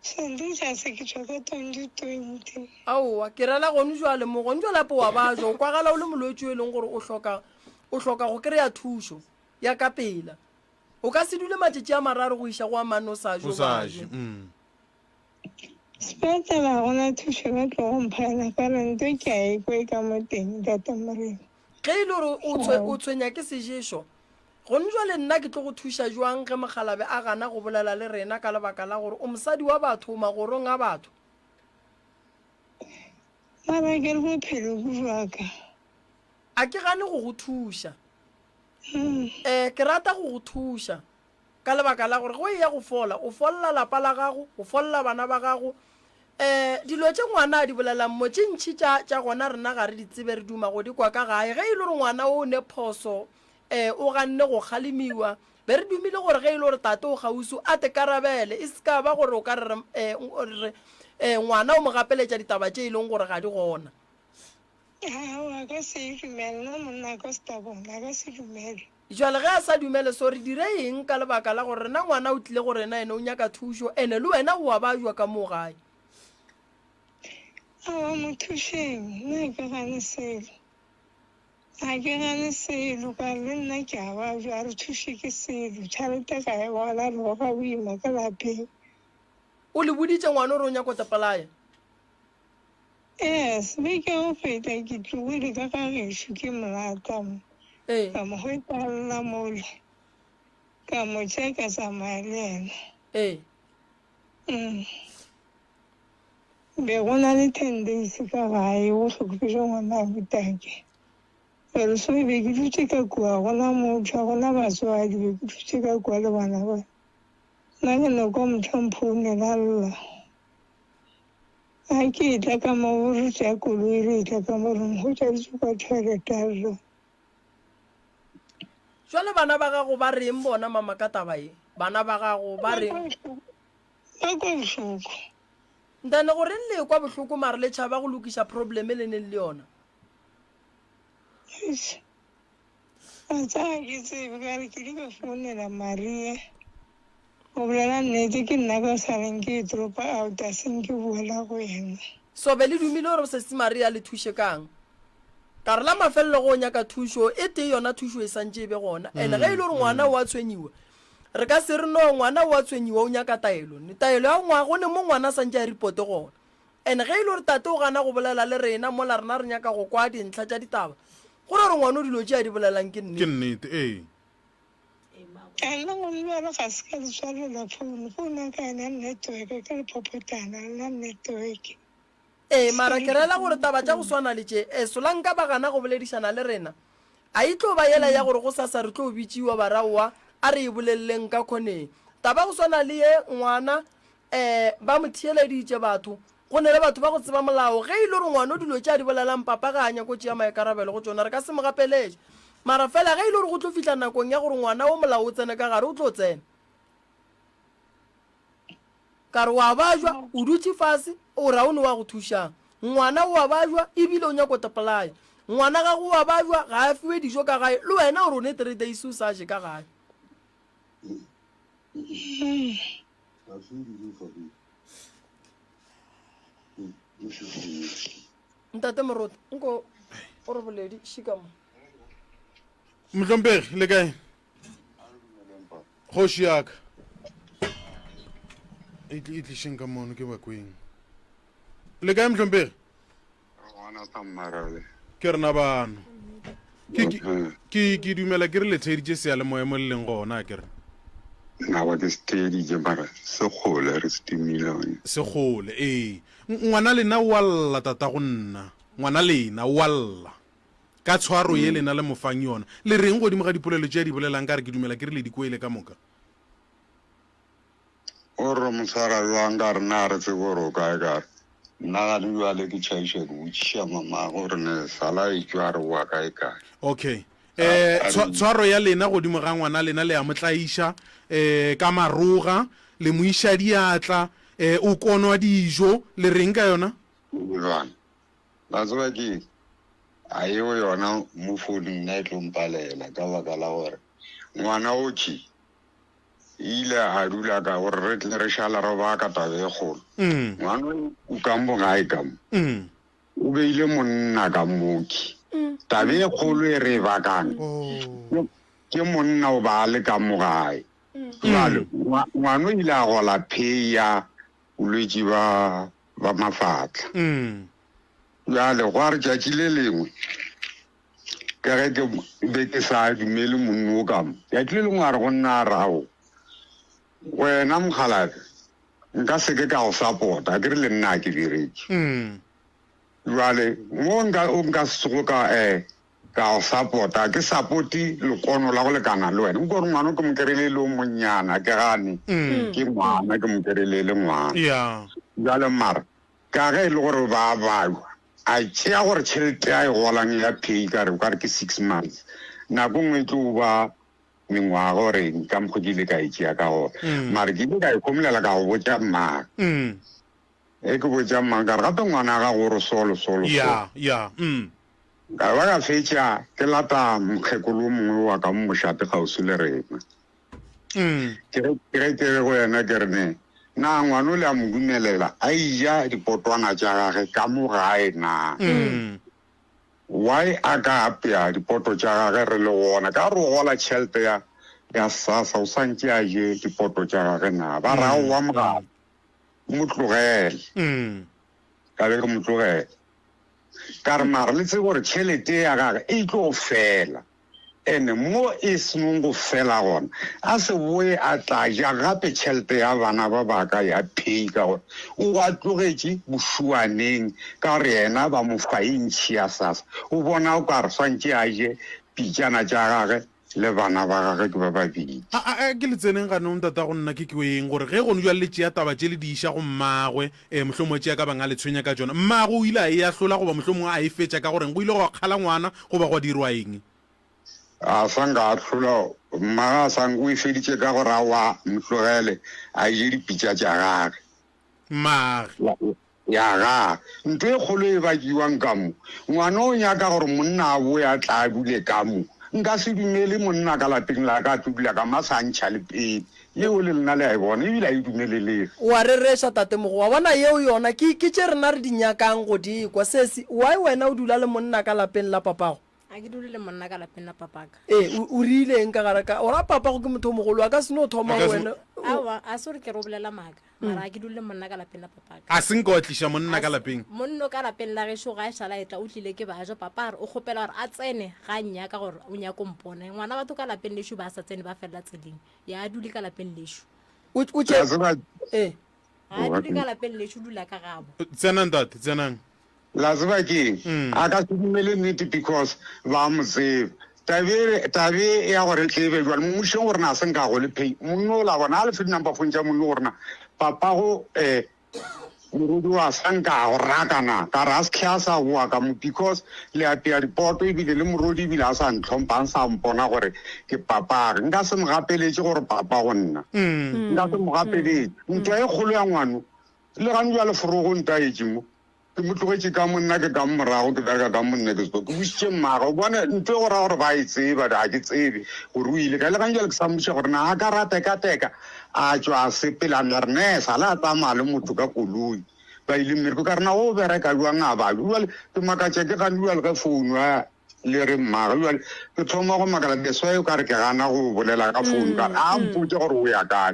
St. Rita's ke tswa ka 2020 aowa ke rela gone jwale mo gone jwale po wa bajwa o kwagala o le molwetse o e leng gore o hloka go kry-a thušo ya ka pela o ka se dule matšatši a mararo go iša go a mane o sa jo baje sepetlela gona thušo ba tlo go mphaela ka rento ke a ekwe ka mo teng tata Moremi ge e le gore o tshwenya ke seješo gone jwale nna ke tlo go thuša jwang ge mogalabe a gana go bolela le rena ka lebaka la gore o mosadi wa batho magorong a batho mara ke re bophelo bo jwaka a ke gane go go thuša ke rata go go thuša ka lebaka la gore go e ya go fola o folla lapa la gago o folla bana ba gago dilo tše ngwana a di bolelang mo tše ntšhi tša gona rena ga re di tsebe re duma go di kwa ka gae ge e le gore ngwana o ne phoso o ganne go kgalemiwa be re dumile gore ge e le gore tate o gausu a te karabele e se ka ba gore o ka re ngwana o mo gapeletša ditaba tše e leng gore ga di gona a ka se dumele nna monna ka setabona ka se dumele jwale ge a sa dumele so re dire eng ka lebaka la gore rena ngwana o tlile gore ena ene o nyaka thušo ene le wena o a ba jwa ka mo gae a mo thušeng nna ke gane selo a ke gane selo ka le nna ke a ba jwa a re thuše ke selo tšhalete ga e bona re go ga boima ka lapeng o le boditše ngwana o re o nyako tepelaya yes be ke go feta ke tlogile ka ga gešo ke molata mo ka mo go etalela mole ka mo tšeka tsamaya le ena be go na le 10 days ka gae go tlhokofetša ngwana a botake pero so be ke dutse ka kua gona motho a gona batswadi be ke dutse ka kua le bana ba nna ke nako motho a mphounela lla a ke tla ka mo borutša koloi le tla ka mo reng go tšaditse ka toilet a rro jwale bana ba gago ba reng bona mama ka taba e bana ba gago ba reng ba kwa bohloko ntane gore le kwa bohloko mare le tšhaba go lokiša probleme le neng le yona a tsaya ke tsebe ka re ke di ka founela Maria o bolela nnete ke nna ka saleng ke e tropa out a seng ke buela go yena so be le dumile gore sesi Maria le thuše kang ka re la mafelelo go nyaka thušo e tee yona thušo e santše e be gona and-e ge e le gore ngwana o a tshwenyiwa re ka se re no ngwana o a tshwenyiwa o nyaka taelo taelo ya ngwa go ne mo ngwana santše a ripote gona and ge e le gore tate o gana go bolela le rena mola rena re nyaka go kwa dintlha tša ditaba gore gore ngwana o dilo tše a di bolelang ke nnete ee a nna go lebjalo ga se ka leswalela founu ya ka ena network ka lepopotana la network mara ke rela gore taba tša go swana le tše solanka ba gana go boledišana le rena a e tlo ba yela ya gore go sasa re tlo bitsiwa baraoa a re e boleleleng ka kgoneng taba go swana le ye ngwana ba mo thieleditše batho go ne le batho ba go tseba molao ge e le gore ngwana o dilo tše a di bolelang papa ga a nyako tšea maikarabelo go tsona re ka se mo gapeletše mara fela ge e le gore go tlo fitlha nakong ya gore ngwana o molao o tsene ka gare o tlo tsena ka re wa bajwa o dutse fase o ra o ne wa go thušang ngwana o wa bajwa ebile o nyako topolaya ngwana ga go wa bajwa ga a fiwe dijo ka gae le wena gore o ne 3 days o sa je ka gae ntate Moroti nko o re boledi šikamo Mohlompegi le kae kgoši yaka e tlišeng ka mono ke bakweng le kae Mohlompegi ke rena bano ke dumela ke re letheditše seyalemoya mo le leng gona ke re nawa ke steditše mara sekgole re stimilone segole ee ngwana lena wa lla tata go nna ngwana lena wa lla ka tshwaro ye lena le mofang yona le reng godimo ga dipolelo tše di bolelang ka re ke dumela ke re le dikoele ka moka o re motshwara jwang ka re na re tsebo gore o kae kare nna ga di bjale ke tšhaiša ke botšiša mama gore ne sala e tšwa re wa kae kae okay tshwaro ya lena godimo ga ngwana lena le a motlaiša ka maroga le mo iša diatla o konwa dijo le reng ka yona jwana la tseba ke a eo yona mo founung nna e tlompalela ka baka la gore ngwana o tšhi ile a dula ka gore re tle re šala re ba ka tabe e kgolo ngwana o kambo gae kamo o beile monna ka moki tabe e kgolo e re e bakang ke monna o ba le ka mo gae jale ngwana o ile a gola phei ya bolwetši ba mafatla jale go a re tšatši le lengwe ka ge ke be ke sa dumele monno o kamo tšatši le lengwe a re go nna a rao wena mokgalabe nka seke ka go support-a ke re le nna ke diretse jale mo nka sego ka go support-a ke support-e lekono la go lekana le wena nkore ngwana ke mokerele le o monnyana ke gane ke ngwana ke mokerele le ngwana jale mara ka ge e le gore ba bajwa a tšea gore tšhelete a e golang ya pay ka re ke 6 months nako ngwe tlo ba mengwaga gore ka mokgodile ka e tšea ka gore mare ke ile ka e komelela ka go botša mmaka e ke botša mmaka ka re gape ngwana ga gore solo ka ba ka fetša ke lata mokgekolo mongwe wa ka mo mošate kgausi le rena ke ge ke go yena ke rene na ngwana o le a mo dumelela a ija dipotwana tša gage ka mo gae na why a ka apea dipoto tša gage re le gona ka re o gola tšhelete ya sasa o santše a je dipoto tša gage na ba rago wa mogala mo tlogele ka be ke mo tlogele ka re mara le tse gore tšhelete ya gage e tlo fela ene mo e senong go fela gona a se boe a tla ja gape tšhelete ya bana ba baka ya pay ka gore o a tlogetše bošuaneng ka gore yena ba mo fa intšhi ya sasa o bona o ka re swantše a je pitšana tša gage le bana ba gage ke ba babedi ke le tseneng ganong tata go nna ke eng gore ge gone jwa le tšea taba tše le di iša go mmagwe mohlomongwe tšea ka bang a le tshwenya ka tšona mmagwe o ile a e ahlola goba mohlomongwe a e fetša ka goreng go ile go kgala ngwana goba go dirwa eng a sanka a hlola mmaga a sanka o e feditše ka gore a wa motlogele a je dipitša tša gage ya ga ntwe kgolo e bakiwang ka mo ngwana o nyaka gore monna a bo ya tla dule ka mo nka se dumele monna ka lapeng la ka dula ka masantšha le pele yeo le lena le a e bona ebile a e dumelelege wa rereša tatemogo wa bona yeo yona ke tše rena re di nyakang go di kwa sesi why wena o dula le monna ka lapeng la papago a ke dule le monna ka lapeng la papaka o rileng ka gara ka ora papago ke motho o mogolo a ka se no thoma wena awa a se gore ke re o bolela maaka mara a ke dule le monna ka lapeng la papaka a seng ka wa tliša monna ka lapeng monno ka lapeng la gešo ga e šala etla o tlile ke baja papa re o kgopela gore a tsene ga nnyaka gore o nyako mpone ngwana batho ka lapeng lešo ba sa tsene ba felela tseleng ya a dule ka lapeng lešo a dule ka lapeng lešo dula ka gabo tsenang tate tsenang la tseba keng a ka se dumele nnete because ba mo tsebe tabe ya gore tlebe jwale mmušeng gore na a seng ka go le pay monno o la bona a le fedi number phone tša monno gore na papa go morodi wa sanka go rakana ka re a se khe a sa boa ka mo because le apea dipoto ebile le morodi ebile a sa ntlhompang sa mpona gore ke papage nka se mo gapeletše gore papa go nna nka se mo gapeletše ntwa e kgolo ya ngwano le gane jwa leforogo ntaetše mo ke mo tlogetše ka monna ke ka morago ke bereka ka monne ke so ke busitše mmaga o bone ntho e gora gore ba e tseba ga ke tsebe gore o ile ka le gane jale ke sa mmuša gore na a ka rateka a tšwa sepelana re ne sa le a tsamaya le motho ka koloi ba ile mmereko ka rena o bereka jwang a babi jale ke makatša ke gane jale ka founu le re mmaga jale ke thoma go makala deswae o ka re ke gana go bolela ka founu ka a mpotse gore o ya kae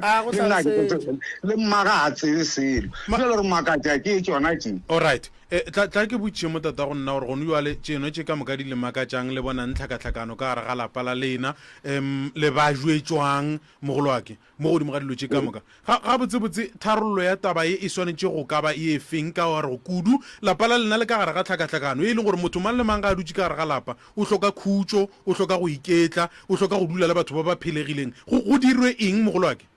le mmaga a tsebe selo jale gore makatša ke e tsona tšeng alright tla ke botšie mo tata go nna gore gone jale tseno tše ka moka di le makatšang le bonang tlhakatlhakano ka gare ga lapa la lena le ba jwetswang mogolo wake mo godimo ga dilo tše ka moka ga botsebotse tharollo ya taba e swanetše go ka ba e feng ka gore go kudu lapa la lena le ka gare ga tlhakatlhakano e leng gore motho mang le mang ga a dutse ka gare ga lapa o hloka khutso o hloka go iketla o hloka go dula le batho ba ba phelegileng go dirwe eng mogolo wake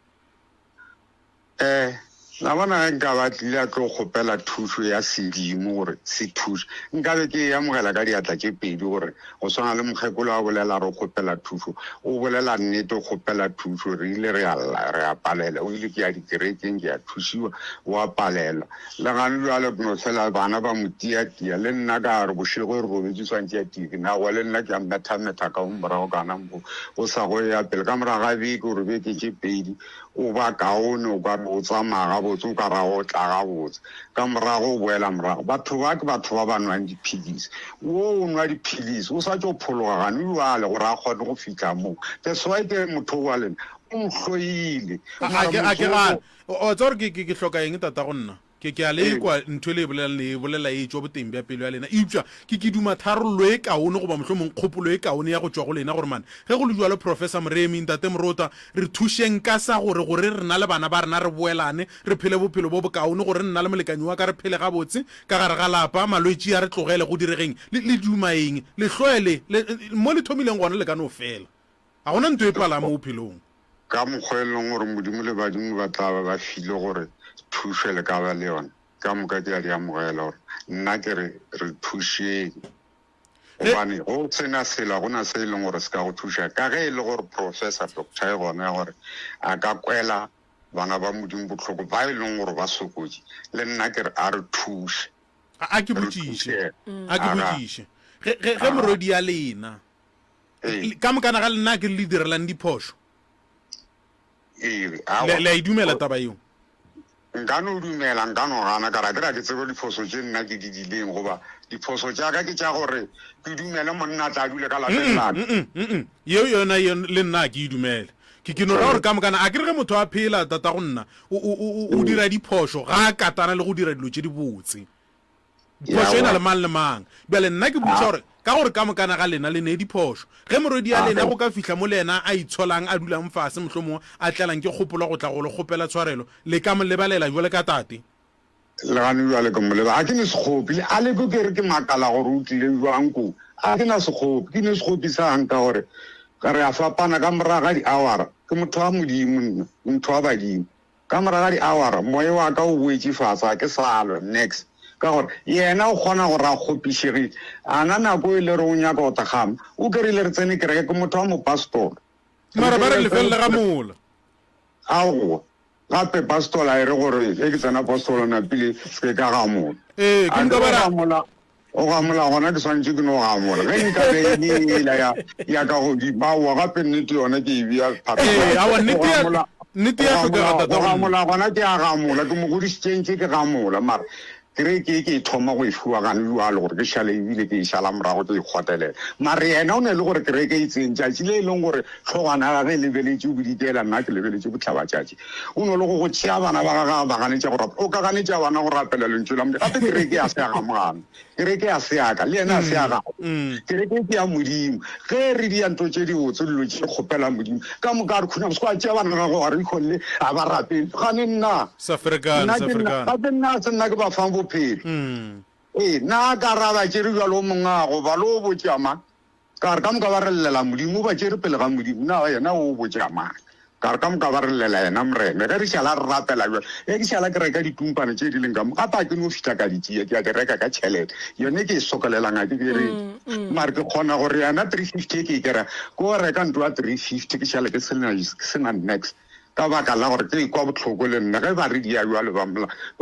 la bona nka ba tlile a tlo kgopela thuso ya sedimo gore se thuse nkabe ke amogela ka diatla tše pedi gore go swana le mokgekolo a bolela re kgopela thuso o bolela nnete o kgopela thuso re ile re a palela o ile ke ya dikerekeng ke ya thusiwa o a palela le gane jale no fela bana ba mo tiatia le nna ka re bošego e re robetse swantse ya tiki na go le nna ke a metha ka morago kana mpo o sa go ya pele ka moraga beke gore beke tše pedi o ba kaone o ka o tsamaya botse o ka ra go tla ga botse ka morago o boela morago batho ba ke batho ba ba nwang diphilisi o nwa diphilisi o sa tšo phologa gane jale gore a kgone go fitlha moo that's why ke motho wa lena o mhloile a ke gane o tsa gore ke hloka eng tata go nna ke a le kwa ntho le bolela e tšwa boteng bja pelo ya lena eupša ke duma tharollo e kaone goba mohlomong kgopolo e kaone ya go tšwa go lena gore mane ge go le jwa le professor moremi ntate morota re thušeng ka sa gore re na le bana ba rena re boelane re phele bophelo bo bokaone gore nna le molekanyi wa ka re phele ga botse ka gare ga lapa malwetši ya re tlogele go diregeng le duma eng le hloele mo le thomileng gona le ka no fela ga gona ntho e pala mo bophelong ka mokgwa e leng gore modimo le badimo ba tla ba file gore thušo le ka ba le yona ka moka ke a di amogela gore nna ke re thušeng gobane go tsena sela go na se e leng gore se ka go thuša ka ge e le gore professor doctor e gona gore a ka kwela bana ba modimo botlhoko ba e leng gore ba sokotse le nna ke re a re thuše a ke botšiše ge morodi ya lena ka mokana ga lena ke le direlang diphošo le a idumela taba eo nka no dumela nka no gana ka ra ke tsebe diphoso tše nna ke di dileng goba diphoso tša ka ke tša gore ke dumele monna tla dule ka lapeng laka yeo yona le nna ke e dumele ke no ra gore ka mokana a ke re ge motho a phela tata go nna o dira diphoso ga a katana le go dira dilo tše di botse diphoso e na le mang le mang bjale nna ke botsa gore ka gore ka mokana ga lena le ne diphoso ge morodi ya lena go ka fihla mo le ena a itsholang a dulang fase mohlomong a tlalang ke kgopola go tla go le kgopela tshwarelo le ka molebalela jwale ka tate le gane jwale ka moleba a ke ne sekgopi a le ko ke re ke makala gore o tlile jwang ko a ke na sekgopi ke ne sekgopi sang ka gore ka re a fapana ka moraga di-houra ke motho wa modimo nna motho wa badimo ka moraga di-houra moye wa ka o boetse fasa ke salo next ka gore yena o kgona gore a kgopišegile ana nako e le re o nyaka go tagama o kerile re tsene kereke ke motho wa mopastora mara ba re lefelele ga mola ao gape pastola e re gore e ke tsena pastola na pele se ka gamola ke nka bara o gamola gona ke swantse ke no gamola ge nka beela ya ka go dipaoa gape nnete yone ke e bea nnete ya gamola gona ke a gamola ke mogodisitsentse ke gamola mara kere ke thoma go e fiwa gane jalo gore ke šale ebile ke e šala morago ke e kgotelela mara yena o ne le gore kere ke itseng tšatši le e leng gore tlhogwana gage e lebeletse o bodikela nna ke lebeletse botlhaba tšatši o ne le go tšea bana ba gaga ba ganetša go o ka ganetša bana go rapela lentso la modi gape kere ke a seaga mogano kere ke a seaka le ena a seagago kere ke ya modimo ge re dianto tše dibotse dilo tše kgopela modimo ka moka re khuna sekwa tšea bana gago ga re ikgonle a ba rapele gane nna gape nna se nna ke ba fang bophelo nna ka raba tšere jalo mongago ba lo botšama ka re ka moka ba re llela modimo ba tšere pele ga modimo na yena o botšama ka re ka moka ba re llela yena moreme ge re šala re rapela jalo ke šala ke reka ditumpane tše di leng ka mo gape ke no fitlha ka ditšea ke a di reka ka tšhelete yone ke e sokolelanga ke kereke mare ke kgona gore yana 350 ke e kera ko reka nto ya 350 ke šala ke sena next ka baka la gore ke ikwa botlhoko le nna ge ba re dia jalo ba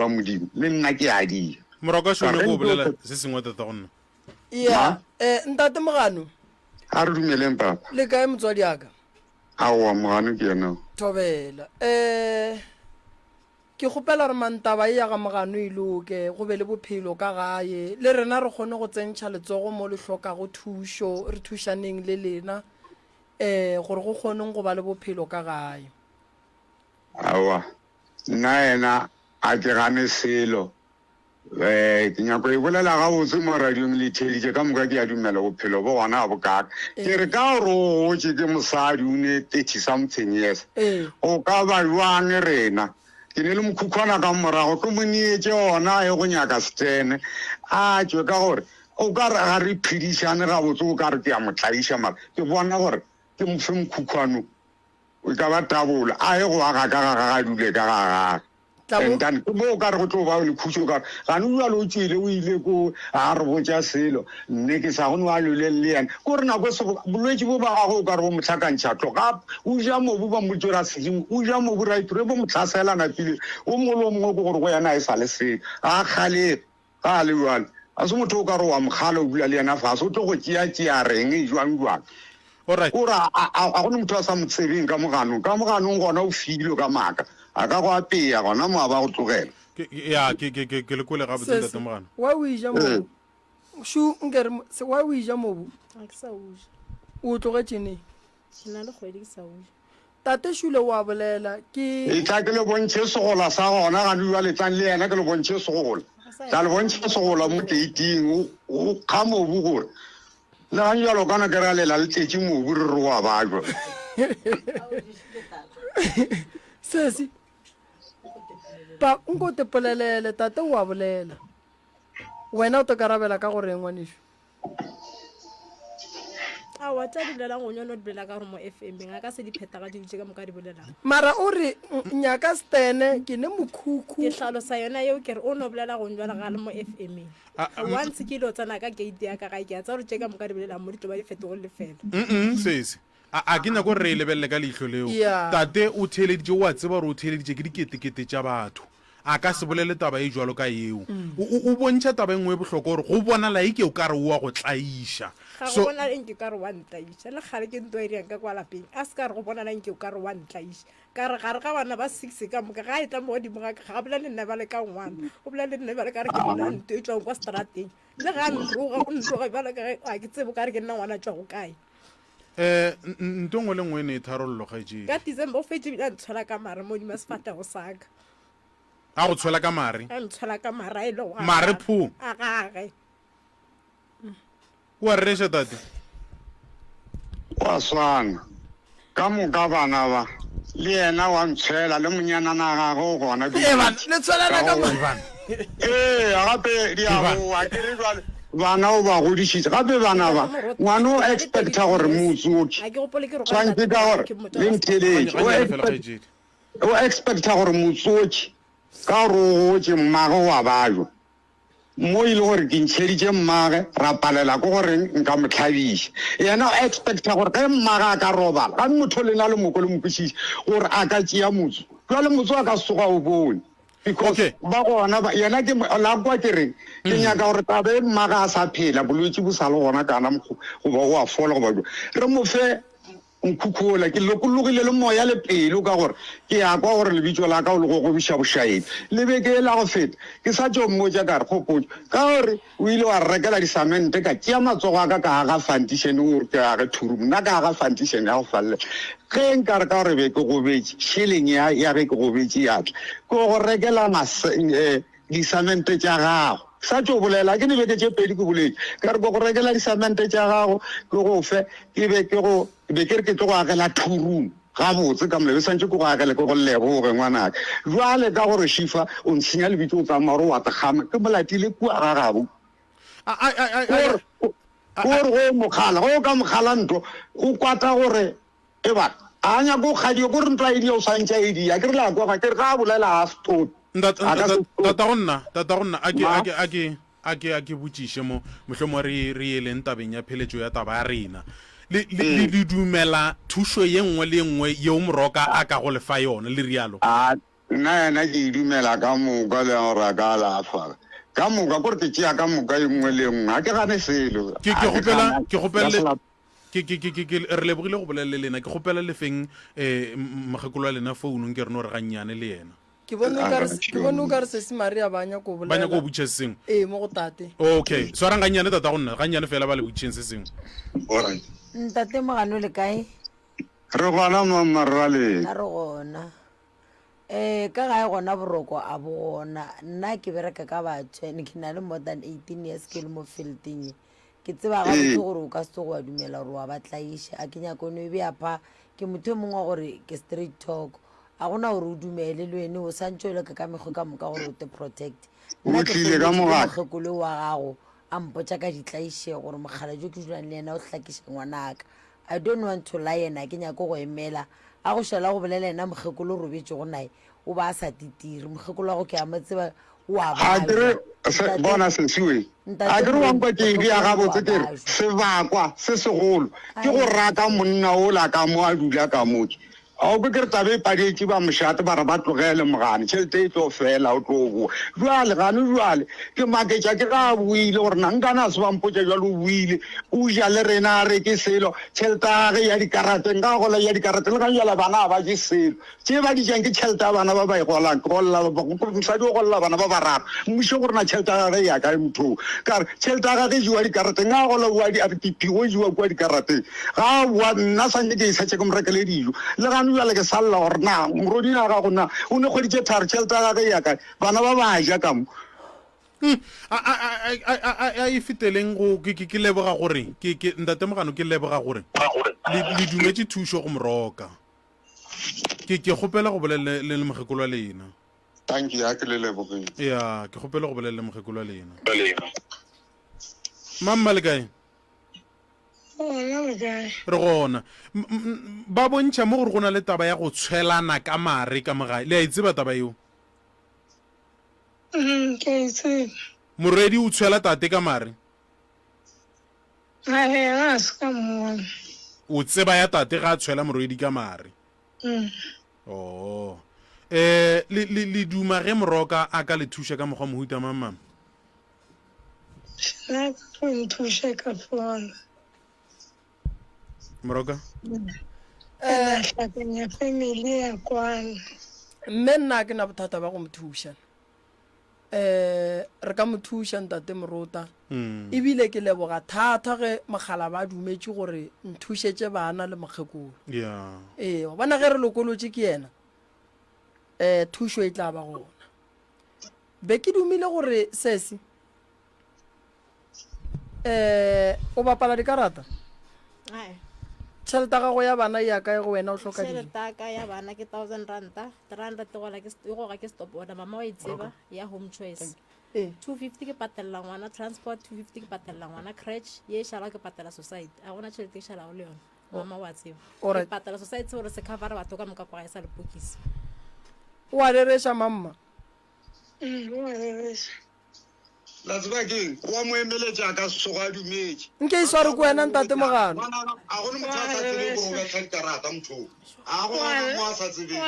modimo le nna ke a dia moroko shone go bolela se sengwe tata gonna ya ntate Mogano a re dumeleng papa le kae motswadi aka aowa Mogano ke yena thobela ke gopela re mantaba e ya ga Mogano e loke go be le bophelo ka gae le rena re kgone go tsentšha letsogo mo le hlokago thušo re thušaneng le lena gore go kgoneng go ba le bophelo ka gae aowa nna yena a ke gane selo ke nyako e bolela ga botse mo radiong le theleditše ka moka ke a dumela bophelo bo gona a bokaka ke re ka gore o gotse ke mosadi o ne 30 something years go ka ba jwang rena ke ne le mokhukhwana ka morago ke monietse ona e go nyaka stene a tšwe ka gore o ka re ga re phedišane ga botse o ka re ke a motlaiša mara ke bona gore ke mofe mokhukhwano o ka ba tabola a ye go aga ka ga dule ka ga and bo ka re go tlo ba le khutso ka ga no jalo o tsile o ile ko a re botsa selo nne ke sa go no a lole le ena ko re na go se bolwetse bo ba gago ka re bo motlhakantšha tlo ga o ja mobu ba motsora sedimo o ja mobu ra itre bo motlhaselana pele o molo mongwe go gore go yana e sa le se a khale ga le jwalo a se motho o ka re wa mogalo o bula le ena fa se o tlo go tšea reng e jwang alright ora a go motho a sa motsebeng ka Mogano gona o filo ka maka a ka go apea gona mo ba go tlogela ya ke le kole ga botse ntate Mogano wa o ija mo shu ngere wa o ija mo a ke sa uja o tlogetse ne tsena le kgwedi ke sa uja tate shule wa bolela ke e tla ke le bontshe segola sa gona ga dua le tlang le yena ke le bontshe segola tla le bontshe segola mo teiting o ka mo bu gore le ga jalo kana ke ra lela le tletše mobu re re wa bajwa sesi pa nko te polelele tate wa bolela wena o te karabela ka gore ngwanisho a wa tla dilela go nyona o dibolela ka gore mo FM nga ka se di pheta ga di ka moka di bolela mara o re nyaka stene ke ne mokhukhu ke hlalosa yona yeo ke re o no bolela go njwala ga le mo FM once ke lo tsana ka gate ya ka ga ke a tsa re tšeka moka di bolela mo di tlo ba di fetogo le fela sese a ke nyako re lebelele ka leihlo leo tate o theleditše wa tseba gore o theleditše ke diketekete tša batho a ka se bolele taba e jwalo ka eo o bontšha taba engwe bohloko gore go bona laike o ka re o wa go tlaiša ga go bona le nke ka re wa ntlaiša le gale ke ntwa e riang ka kwa lapeng a se ka re go bona le nke o ka re wa ntlaiša ka re gare ga bana ba 6 ka moka ga e tla mo godimo ga ga bola le nna ba le ka ngwana o bola le nna ba le ka re ke nna nto e tswang kwa strateng le ga nroga ba le ka a ke tsebo ka re ke nna ngwana tswa go kae nto ngwe le ngwe ne e tharollo ga je ka December o fetse bila ntshola ka mare mo di masfata go saka a go tshola ka mare a ntshola ka mare a ile go mare phu a gage wa resha tate wa swana ka moka bana ba le yena wa ntshela le monyana na gago gona le tshwelana ka mo gape di a go a ke re jwale bana o ba godisitse gape bana ba ngwana o expecta gore motsoki tshwanetse ka gore le ntheletše o expecta gore motsoki ka gore o gotse mmage wa bajo mo ile gore ke ntšheditše mmage ra palela ko gore nka motlhabiša yena o expecta gore ge mmage a ka robala ga motho le na le moko le mokwešiše gore a ka tšea motso jwale motse wa ka soga o bone because ba gona yena ke la kwa ke reng ke nyaka gore tabe mmaga a sa phela bolwetse bo sa le gona kana goba o a fola goba re mo fe nkukhola ke lokologile le moya le pelo ka gore ke ya kwa gore lebitso la ka o le go biša bošaedi le be ke la go feta ke sa tšo mmotša ka re kgopotso ka gore o ile wa rekela disamente ka tšea matsogo a ka aga foundation gore ke age thuru nna ka aga foundation ya go falle ge nka re ka gore be ke gobetse shilling ya ge ke gobetse yatla ke go rekela disamente tša gago sa tšo bolela ke ne beke tše pedi ke boletse ka re ko go rekela disamente tša gago ke go fe ke be ke re ke tlo go agela thurung gabotse ka molebe santse ke go agele ke go leboge ngwanaka jwale ka gore shifa o ntshenya lebitso o tsamaya gore wa tegama ke molatile kua ga gabo gore go mokgala go ka mokgala ntho o kwata gore e ba a nya go kgadio gore ntwa edi o santse edi ya ke re la kwa ga ke re ga bolela a stone tata gonna a ke botšiše mo mohlomong re eleng tabeng ya pheletšo ya taba ya rena le dumela thušo ye nngwe le nngwe yeo moroka a ka go lefa yona le rialo nna yena ke dumela ka moka le gore a ka lafa ka moka kore ke tšea ka moka ye nngwe le nngwe a ke gane selo re lebogile go bolelele lena ke gopela le feng mogekolo wa lena founung ke reno re gannyane le yena ke bone o ka re sese maria ba nyako o botša se sengwe mo go tate okay swarang gannyane tata gonna gannyane fela ba le botšeng se sengwe ntate mogano le kae re gona mammarra le a re gona ka gae gona boroko a bona nna ke bereka ka batho ke na le more than 18 years ke le mo fielding ke tseba ga botse gore o ka se go wa dumela gore wa batlaiša a ke nyakone e beapa ke motho mongwe gore ke straight talk a gona gore o dumele le wene o santse o le ka mekgwe ka moka gore o te protect mogekolo wa gago a mpotša ka ditlaiše gore mogala jo ke dulang le yena o hlakiša ngwanaka I don't want to lie ena ke nyako go emela a go šala go bolela ena mogekolo o robetse go nae o ba a sa titiri mogekolo wa go ke a motseba bona sesiwe a ke re wankwa ke ya gabotse ke re sebakwa se segolo ke go rata monna o la ka mo a dula ka motse a o ke re tabe padetse ba mošate ba re ba tlogele mogane tšhelete e tlo fela o tlo boa jwale gane jwale ke maketša ke ga buile gore na nkana a se bampotša jwale o buile o ja le rena a re ke selo tšhelete age ya dikarate nka gola ya dikarate le ka jala bana ba je selo tše ba dijang ke tšhelete ya bana ba ba e mosadi o golela bana ba bararo mmušo gore na tšhelete ya gage ya kae mothong kare tšhelete ya gage jewa dikarate nka gola bua di-rtp o jewa kua dikarateng ga bua nna santse ke isatše ke morekele dijo le gane jale ke salela gore na moroding a gago na o ne kgweditše tharo tšhelete ya gage ya kae bana ba ba ja ka mo a e feteleng ke leboga gore ntate mogano ke leboga gore le dumetše thušo go moroka ke kgopela go bolele le mogekolo wa lena thank you ya ke le lebogile ya ke kgopela go bolele le mogekolo wa lena mamma le kae re gona ba bontšha mo gore go na le taba ya go tshwelana ka mare ka mogae le a itseba taba eo moredi o tshwela tate ka mare o tseba ya tate ga a tshwela moredi ka mare le duma ge moroka a ka le thuša ka mokgwa mohuta mamama moroka mme nna ke na bothata ba go mo thuša re ka mo thuša ntate morota ebile ke leboga thata ge mogala ba dumetše gore nthušetše bana le mokgekolo bona ge re lokolotše ke yena thušo e tla ba gona be ke dumile gore sese o bapala dikarata tšhelete gago ya bana ya kae go wena o hloka tšheletaka ya bana ke 1,000 ranta 300 goga ke stop order mama wa itseba ya home choice 250 ke patelela ngwana transport 250 ke patelela ngwana crutch ye šala ke patela society a gona tšhelete e šalago le yona mama wa tseba ke patela society gore se covera batho ka moka kwa ga e sa lepokisi o a rereša mamma la tseba keng wa mo emeletša ka sesoga dumetse nke e sware ko wena ntate Mogano a gone motho a sa tsebe gore o betla dikarata motho a go gona mo a sa tsebeng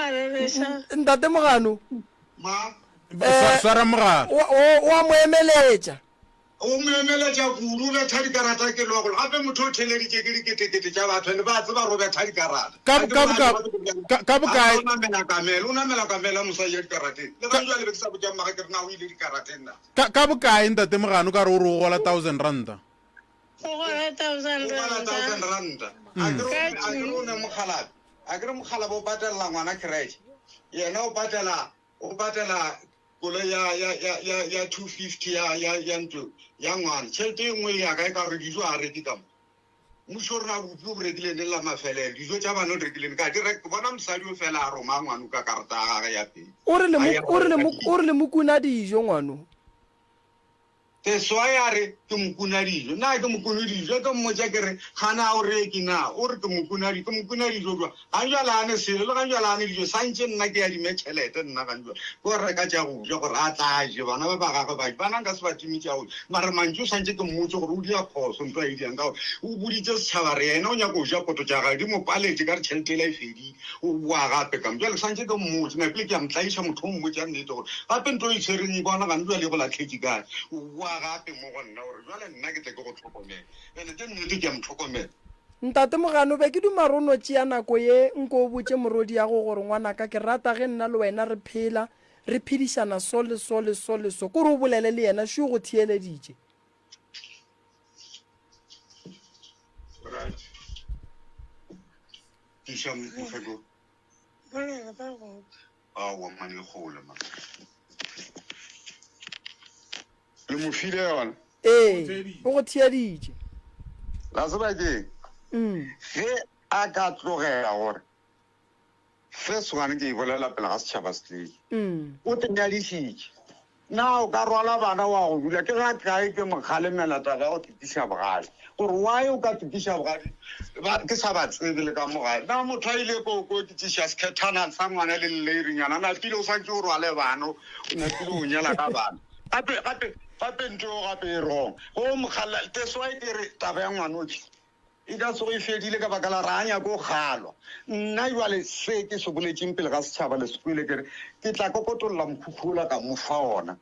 ntate Mogano ma swara Mogano wa mo emeletša o mo emeletša kudu o betha dikarata ke logolo gape motho o theleditše ke diketekete tša batho ene ba tseba go betha dikarata ka bokae o namela kamela mosadi ya dikarateng le ga jwa le be ke sa botjang maga ke re na o ile dikarateng na ka bokae ntate Mogano ka re o re o gola 1000 ranta go gola 1000 ranta a ke re o ne mokhalabi a ke re mokhalabi o patelela ngwana crèche yena o patela kolo ya 250 ya ntlo ya ngwana tšhelete e nngwe ya ka e ka re dijo a reki ka mo mmuso rena bopi o rekileng le la mafelelo dijo tša bana o rekileng ka direct bona mosadi o fela a roma ngwana ka karata ya gage ya pele o re le mokuna dijo ngwano teswa ya re ke mokuna dijo na ke mokuna dijo ke mmotša ke re gana o reki na o re ke mokuna dijo jwa ga njala ane sele le ga njala ane dijo santse nna ke ya dime tšhelete nna ga njwa ko reka tša go ja gore a tlaje bana ba ba gagwe ba bana nka se ba timi tša go mara mantse o santse ke mmotse gore o dia phoso ntho a ediang ka gore o boditse setšhaba re yena o nyaka o ja poto tša gage di mo paletse ka re tšhelete e la e fedile o boa gape ka mjale santse ke mmotse napele ke ya mtlaiša motho o mmotse a nnete gore gape ntho e tshwereng e bona ga njwa le go latlhetse kae o boa gape mo go nna gore jwale nna ke tle ke go tlhokomela ene ke nnete ke ya motlhokomela ntate Mogano be ke dumarono tšea nako ye nko o botse morodi ya go gore ngwanaka ke rata ge nna le wena re phela re phedišana so le so kore o bolele le yena šo go thieleditše le mo file yona o go thieditše la tseba keng ge a ka tlogela gore first one ke e bolela pele ga setšhaba setledi o tenyadišitše na o ka rwala bana wa go dula ke ga kae ke mokgalemela taba go titiša bogale gore why o ka titiša bogale ke sa ba tsebe le ka mogale na motho a ile ko titiša sekethana sa ngwana le lleirenyana napile o santse o rwale bana o napile o nyala ka bana gape ntho gape e rong go mogala teswa e ke re taba ya ngwanotši e ka se go e fedile ka baka la ranya ko kgalwa nna jwale se ke se boletseng pele ga setšhaba le sekwele kere ke tla kokotolola mokhukhula ka mofa ona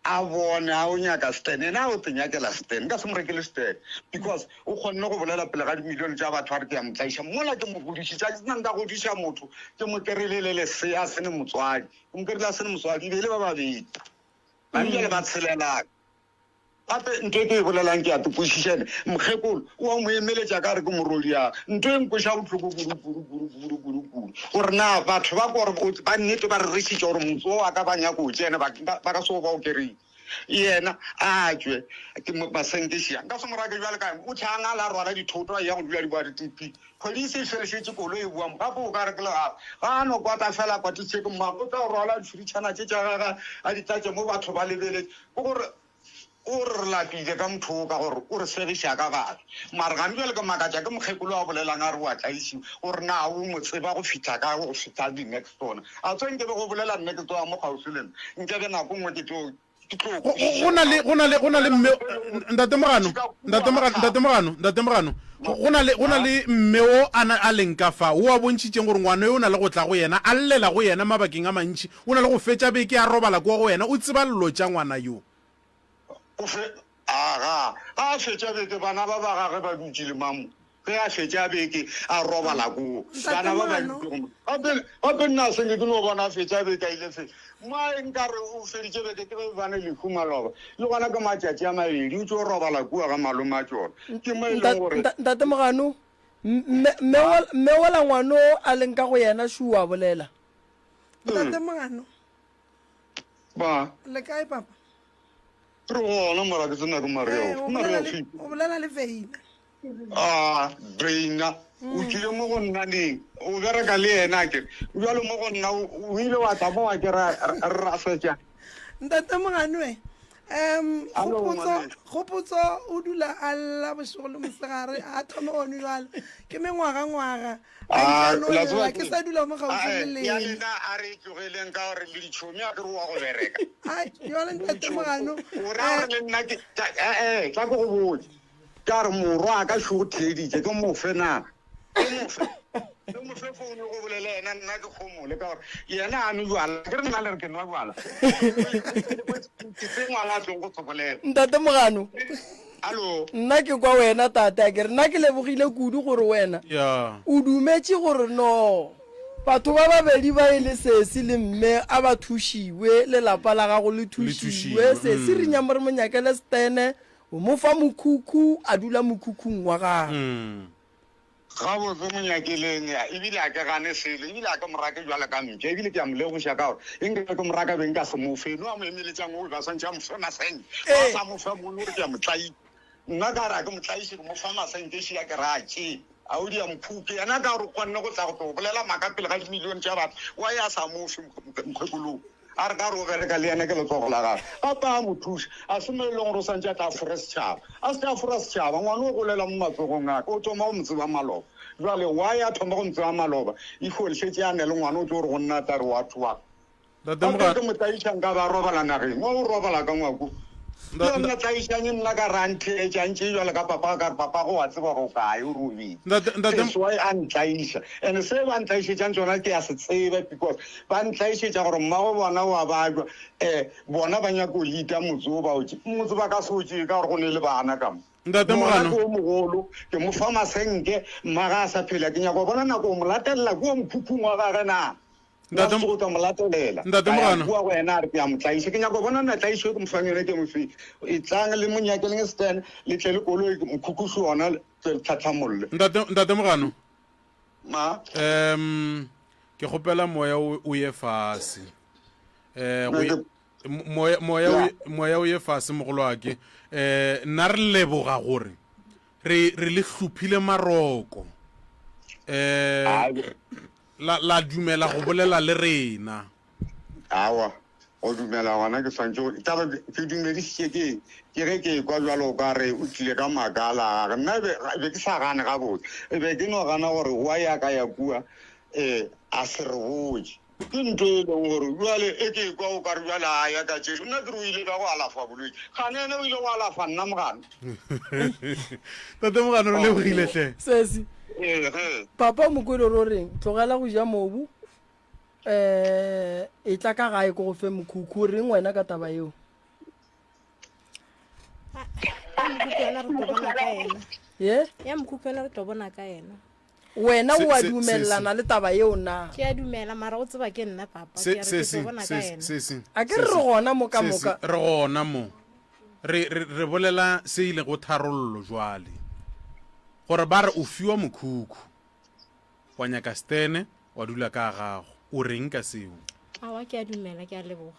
a bone a o nyaka stan ena o tenyakela stan ka se mo rekele stan because o kgonne go bolela pele ga dimilione tša batho a re ke ya motlaiša mola ke mo godišitša ke sena nka godiša motho ke mo kerelele lesea se ne motswadi ke mo kerele a se ne motswadi e be le ba babedi bantse le ba tshelelaka gape ntho e ke e bolelang ke ya tepošišene mokgekolo o a mo emeletša ka re ke morodi ya ntho e nkoša botlhoko kudu gore na batho ba kore ba nnete ba re rešitše gore motse o a ka ba nyako o tsene ba ka se go ba o kereng yena a tswe ke basenkešiang ka se morake jwale kae o tlhang a la rwala dithoto a ya go dula di boa di-tp kgwedi se e felešetse kolo e buang gape o ka re ke le gape ga a no kwata fela kwatitše ke mmago o tla go rwala ditšhuritšhana tše tša gaga a ditlatše mo batho ba lebeletse ke gore o re lapile ka motho o ka gore o re segiša ka batho mare gane jale ke makatša ke mokgekolo a bolelang a re wa tlaišiwa gore na o mo tseba go fitlha ka go fitlha di-next one a tswe nkebe go bolela next wa mo kgausi lena nkebe nako ngwe ke tlo go na le mme ntate Mogano go na le mme o a leng ka fa o a bontšhitšeng gore ngwana yo o na le go tla go yena a llela go yena mabakeng a mantšhi o na le go fetša beke a robala kwa go yena o tseba lelo tša ngwana yo aga a fetša beke bana ba ba gage ba dutse le mamo ge a fetša beke a robala koo bana ba gape nna senge ke no bona a fetša beke a ile fe ma nkare o feditše beke ke be bane lehu maloba le gona ke matšatši a mabedi o tse o robala kua ga malome a tsona ke mo e leng gore ntate Mogano mme ola ngwano a leng ka go yena šo a bolela ntate Mogano ba le kae papa re gona mara ke tsena ke mareo o bolela le Veina Veina o tlile mo go nna neng o bereka le yena ke jalo mo go nna o ile wa tla mo wa ke ra fetša ntate Mogano kgopotso o dula a lla bošego le mosegare a thome one jale ke mengwaga ke sa dula mo gaufi le lena a re tlogeleng ka gore le ditšhomi a ke re wa go bereka jale ntate Mogano tla ko go botse ka re morwa a ka šo go theeditše ke mofe na ke mofe founu go bolela ena nna ke kgomole ka gore yena a no jwala ke re nna le re ke nwa jwala ke se ngwana a tlong go tlhokolela ntate Mogano allo nna ke kwa wena tata ke re nna ke lebogile kudu gore wena o dumetše gore no batho ba babedi ba ile sesi le mme a ba thušiwe lelapa la gago le thušiwe sesi re nyamo re monyakele stene o mo fa mokhukhu a dula mokhukhung wa gago ga botse monyakeleng ebile a ke gane selo ebile a ka moraka jwala ka mpša ebile ke a molegoša ka gore enke ke moraka beng ka se mofeno a mo emeletsang o ba swantse a mofe masenge a sa mofa mono gore ke a motlai nna ka re a ke motlaiše ke mofa masenge ši ya ke ratše a o di a mokhuke yana ka gore o kgonne go tla go to bolela maaka pele ga dimilione tša batho wa ya sa mofe mokgwekolong a re ka re o bereka le ene ke letsogo la gage gape a mo thuša a se mo e leng gore o santse a tla fore setšhaba a se tla fora setšhaba ngwane o golela mo matsogong ake o thoma go motseba maloba jale wa ya thoma go motseba maloba e folešetse a ne le ngwane o tse gore go nna tare wa thuwaka ke motlaišang ka ba robala nageng wa o robala ka ngwako nna tlaišanye nna ka rantheetšantše jale ka papa ka re papa go wa tseba go kae o robile a ntlaiša and se ba ntlaišetšang tsona ke ya se tsebe because ba ntlaišetša gore mmago bona wa bajwa bona ba nyako o lita motse o baotse motse ba ka se o tšee ka gore go ne le bana kamo ke o mogolo ke mo fa masenke mmaga a sa phela ke nyako bona nako o mo latelela ke o mokhukhung wa gage na go tla mo latelela bua go ena a re ke a motlaiše ke nyako bona na tlaiše ke mofanyone ke mofe e tlang le monyakeleng stan le tle le koloi mokhukhusi ona tlhatlhamolole ntate Mogano ma ke kgopela moya o ye fase moya o ye fase mogolo wake nna re leboga gore re le hluphile maroko la dumela go bolela le rena awa o dumela gona ke swantse taba ke dumedisitše ke ge ke kwa jalo ka re o tlile ka makala gage nna be ke sa gane gabotse e be ke no gana gore wa ya ka ya kua a se re botse ke ntho e leng gore jale e ke kwa o ka re jale a ya ka tšeo nna ke re o ile ka go alafa bolwetse gane ene o ile go alafa nna Mogano tate Mogano re lebogiletlhe sesi papa mokwele ro reng tlogela go ja mobu e tla ka gae ko go fe mokhukhu reng wena ka taba eo ya mokhukhu re tlo bona ka ena wena o a dumelelana le taba eo na ke a dumela mara o tseba ke nna papa ke re ke bona ka ena a ke re gona mo ka moka re gona mo re bolela se ile go tharollo jwale gore ba re o fiwa mokhukhu wa nyaka stene wa dula ka gago o reng ka seo awa ke a dumela ke a leboga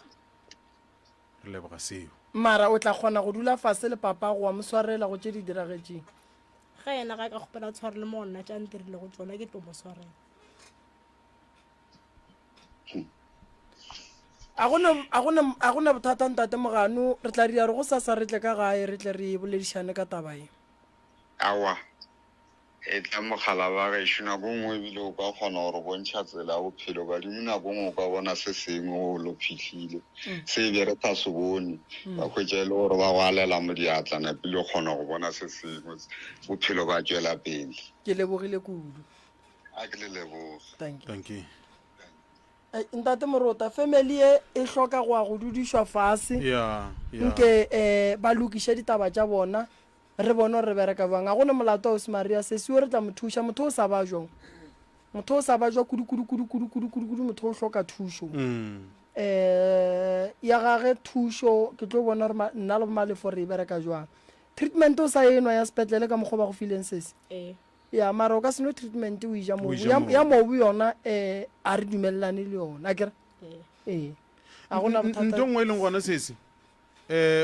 re leboga seo mara o tla kgona go dula fase le papa go wa moswarela go tše di diragetseng ga ena ga ka kgopela o tshware le mo nna tša ntirile go tsona ke tlo mo swarela a gona bothata ntate Mogano re tla ria re go sasa re tle ka gae re tle re boledišane ka taba e awa e tla mogala ba gešo nako nngwe ebile o ka kgona gore bontšha tsela ya bophelo badimo nako nngwe o ka bona se sengwe o lo phitlhile se ebe re ka se bone ba hwetša e le gore ba go alela mo diatlana pele o kgona go bona se sengwe bophelo ba tšwela pele ke lebogile kudu a ke le leboge thank you ntate Morota family e hloka go a go dudišwa fase nke ba lokiše ditaba tša bona re bona re bereka bang a gona molato o se Maria se se re tla mothuša motho o sa ba jong motho o sa ba jwa kudu motho o hloka thušo ya gage thušo ke tlo bona re nna le malefo re bereka jwang treatment o sa enwa ya sepetlele ka mokgwa ba go fileng sese ya mara o ka seno treatment o ija mobu ya mobu yona a re dumelelane le yona a kere a gona bothata ntho nngwe e leng gona sese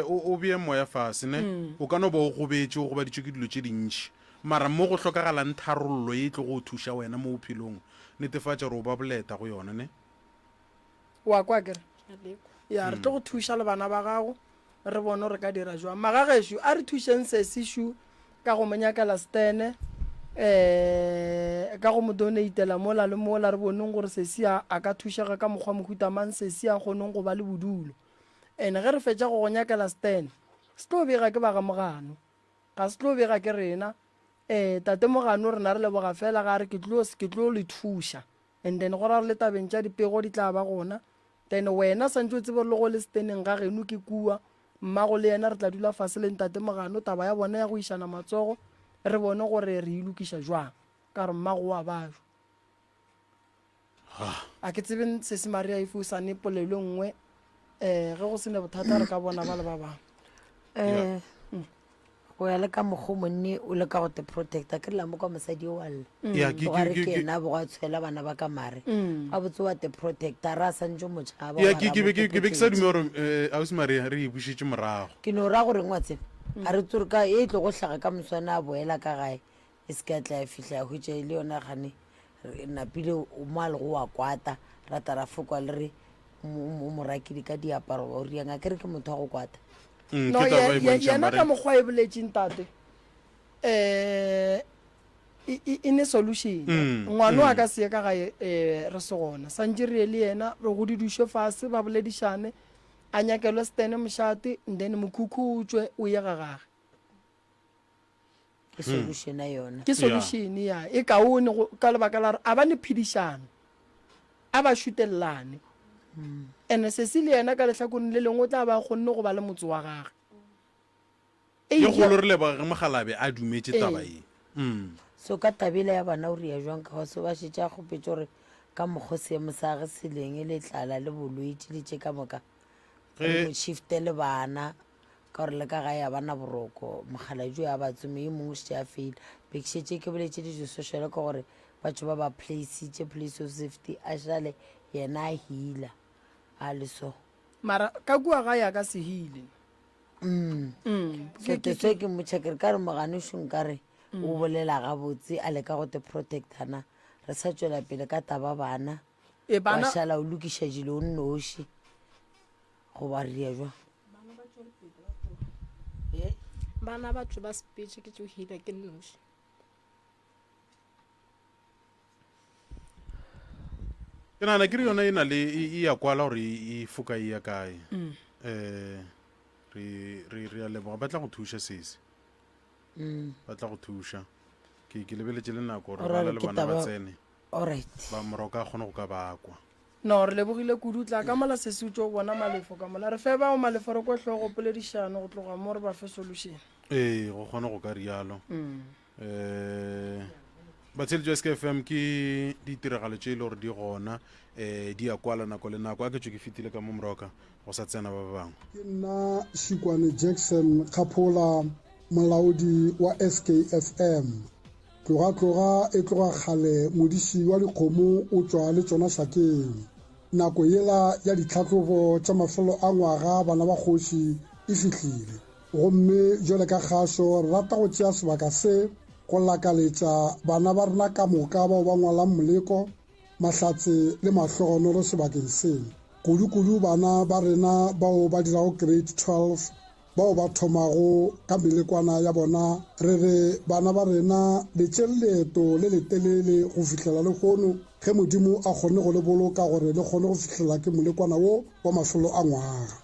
o bee moya fase ne o ka no ba o gobetse o gobaditše ke dilo tše dintšhi mara mo go tlhokagalang tharollo e tlo go thuša wena mo bophelong netefatša gore o ba boleta go yona ne wa kwa kere ya re tlo go thuša le bana ba gago re bone re ka dira jwang magagešo a re thušeng sesishu ka go monyakela stene ka go mo donatela mola le mola re boneng gore sesi a ka thušega ka mokgwa mohutamang sesi a kgoneng go ba le bodulo ene ge re fetša go go nyakela stene se tlo bega ke baga mogano ga se tlo bega ke rena tate mogano rena re leboga fela ga re ke tlo le thuša and then go ra re le tabeng tša dipego di tla ba gona then wena santse o tsebe le go le steneng ga geno ke kua mmago le yena re tla dula fase le ntate mogano taba ya bona ya go išana matsogo re bone gore re ilokiša jwang ka re mmago wa bajo a ke tsebe sese maria ife o sane polelo nngwe ge go sene bothata re ka bona ba le ba bangwe go ya le ka mokgwa monne o le ka go te protecta ke rela mo ka mosadi o walle Yeah, gare ke ena bo ga tshwela bana ba ka mare ga botse wa te protecta ra santse motšhaba ke be ke sa dume gore ausi maria re e bušitše morago ke no ra gore ngwa tsebe ga re tsore ka e tlo go tlhaga ka moswane a boela ka gae e se ka tla ya fitlha ya hwetša le yona gane napile mo a le go wa kwata rata ra fokwa le re morakedi ka diaparo o riang a ke re ke motho wa go kwata no yena ka mokgwa e boletseng tate e ne solution ngwana a ka seye ka gae re se gona santse re le yena re go diduše fase ba boledišane a nyakelwe stene mošate then mokhukhu o tswe o ye ga gage ke solution a yona ke solution ya e kaone ka lebaka la re a ba ne phedišano a ba šutelelane ene sesi le yena ka letlhakong le lengwe o tla ba kgonne go ba le motse wa gage ke golo re leboga ge mogalabe a dumetse taba e so ka tabile ya bana o ria jwang ka go se ba šetša kgopetše gore ka mokgwa seemo sa ge seleng le tlala le bolwetse le tše ka moka re shifte le bana ka gore le ka gae ya bana boroko mogalajo ya batsome e mongwe šetše a fela be ke šetše ke boletše di-social ka gore batho ba ba placeitše place of safety a šale yena a hila a le so mara ka kua ga ya ka se hile so ke motšhakere ka re moganošong ka re o bolela gabotse a leka go te protectana re sa tšwela pele ka taba bana wa šala o lokiša dilo o nnoši go ba ria jwa bana batho ba speech ke tšo hila ke nnoši ke nana ke re yona e na le e ya kwala gore e foka e ya kae re a leboga ba tla go thuša sese ba tla go thuša ke lebeletse le nako gore ba le bana ba tsene ba moroka a kgone go ka bakwa no re lebogile kudu tla ka mola sese o tšo bona malefo ka mola re fe bao malefo re ko tlhogo poledišano go tloga mo re ba fe solution go kgone go ka rialo batsheletso ya SKFM ke ditiragalo tše e le gore di gona di ya kwala nako le nako a ke tšo ke fetile ka mo moroka go sa tsena ba bangwe ke nna Shikwane Jackson Kgaphola molaodi wa SKFM tloga e tloga kgale modiši wa dikgomo o tswa le tsona šakeng nako yela ya ditlhatlobo tša mafelo a ngwaga bana ba kgoši e fihlile gomme jwale ka kgašo re rata go tšea sebaka se go lakaletša bana ba rena ka moka bao ba ngwalang moleko mahlatse le mahlogonolo sebakeng seno kudu bana ba rena bao ba dirago grade 12 bao ba thomago ka melekwana ya bona re re bana ba rena le tše leeto le letelele go fihlela le kgono ge modimo a kgone go le boloka gore le kgone go fihlela ke molekwana wo wa mafelo a ngwaga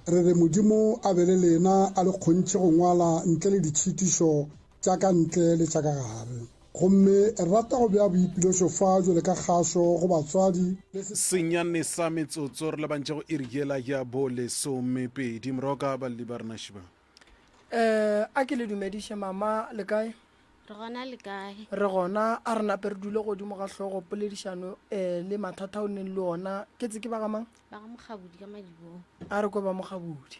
re re modimo a be le lena a le kgontšhe go ngwala ntle le ditšhitišo tša ka ntle le tša ka gare gomme re rata go bea boipilošo fa jwale ka kgašo go batswadi senyane sa metsotso re lebantše go iriela ya bo lesomepedi moroka baledi ba rena šiba a ke le dumediše mama le kae re gona le kae re gona a re nape re dule godimo ga tlhogo poledišano le mathata o neng le ona ke tse ke ba gamang ba ga mokgabodi ka madibong a re ko ba mokgabodi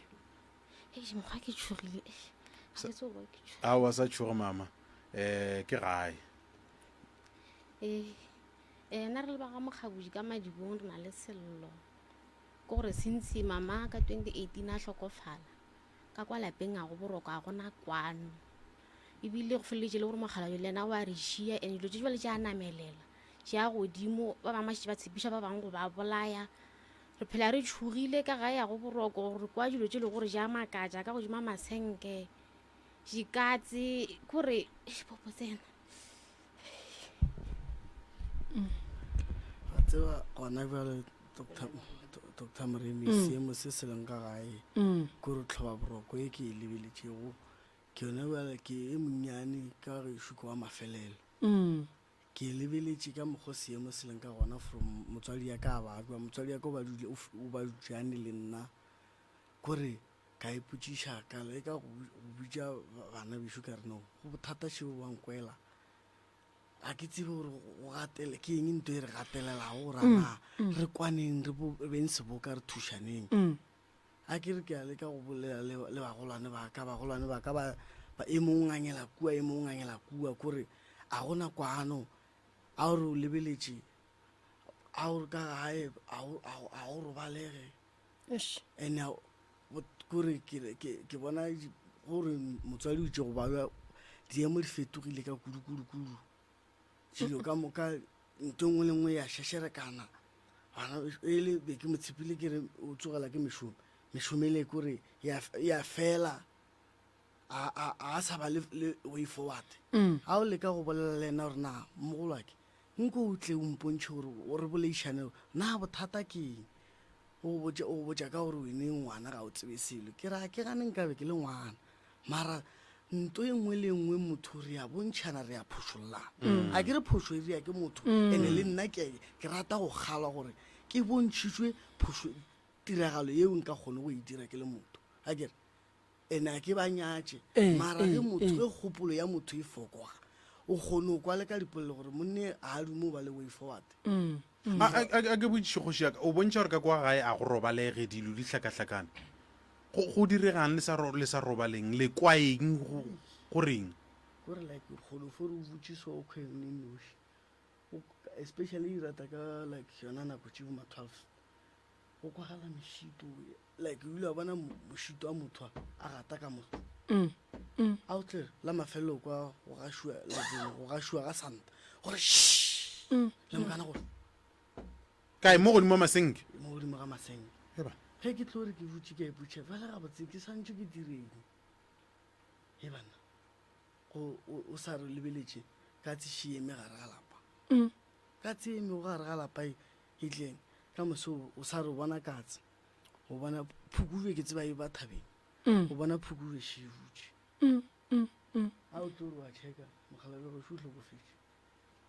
mokgwa ke tšhogile a wa sa tšhogo mama ke gae nna re le ba ga mokgabodi ka madibong re na le sello ke gore sentse mama ka 2018 a tlhokofala ka kwa lapeng a go boroko a gona kwano ebile go feleletše le gore mogala yo le ena wa re šia and dilo tše jale tše a namelela tše a godimo ba bangwe ba tšhepiša ba bangwe go ba bolaya re phela re tshogile ka gae ya go boroko gore kwa dilo tse le gore ja makatša ka godima masenke jikatse kore popo tsena ga tseba gona bjale Dr. Moremi seemo se se leng ka gae kore tlhoba boroko e ke e lebeletšego ke yone bjale ke e monnyane ka gešuko wa mafelelo ke lebeletše ka mokgo seemo se leng ka gona from motswadi ya ka bakwa motswadi ya ka o ba dutšane le nna kore ka ipotšiša ka leka go bitša bana bešo ka re no go bothata šeo bankwela a ke tsebe gore go gatele ke eng nto e re gatelelago rana re kwaneng re beng seboka re thušaneng a ke re ke a leka go bolela le bagolwane ba ka ba e mongwe ngangela kua kore a gona kwano a gore o lebeletše a gore ka gae a go robalege and kore ke bona gore motswadi o itse go ba diemo di fetogile ka kudu dilo ka moka nto ngwe le ngwe ya shasherekana bana e le be ke motshepile ke re o tsogela ke mešome le kore ya fela a sa ba le way forward a o leka go bolela le ena gore na mogolwake nko o tle o mpontšhe gore o re boleišane na bothata ke eng o botša ka gore wene ngwana ga o tsebe selo ke ra ke gane nkabe ke le ngwana mara nto e nngwe le nngwe motho re a bontšhana re a phošollana a ke re phošo e rea ke motho ene le nna ke rata go kgalwa gore ke bontšhitšwe tiragalo yeo nka kgone go e dira ke le motho a kere ene a ke ba nyatše mara ge motho e kgopolo ya motho e fokoga o kgone o kwa le ka dipolelo gore monne a dumo ba le way forward a ke botšiše kgoši yaka o bontšha gore ka kwa gae a go robalege dilo di hlakahlakane go diregang le sa robaleng le kwaeng goreng kore like kgolo for o botšiso o kgwene noši especially e rata ka like yona nako tšeo ma 12 o kwagala mešito like o ile wa bona mošito wa motho a gata ka motho a o tle la mafelelo kwa go gašwa ga santa gore le mokana gore kae mo godimo masenke mo godimo ga masenke ge ke tlo re ke botse ke ipotša fela ga botse ke santse ke direng e bana o sa re lebeletše ka tsešhieme gare ga lapa ka tseme go gare ga lapa e tleng ka moso o sa re bona katse go bona phukube ke tseba e ba thabeng go bona phukube šebutše a o tlo re wa checka mogalabe go šutlho go fetše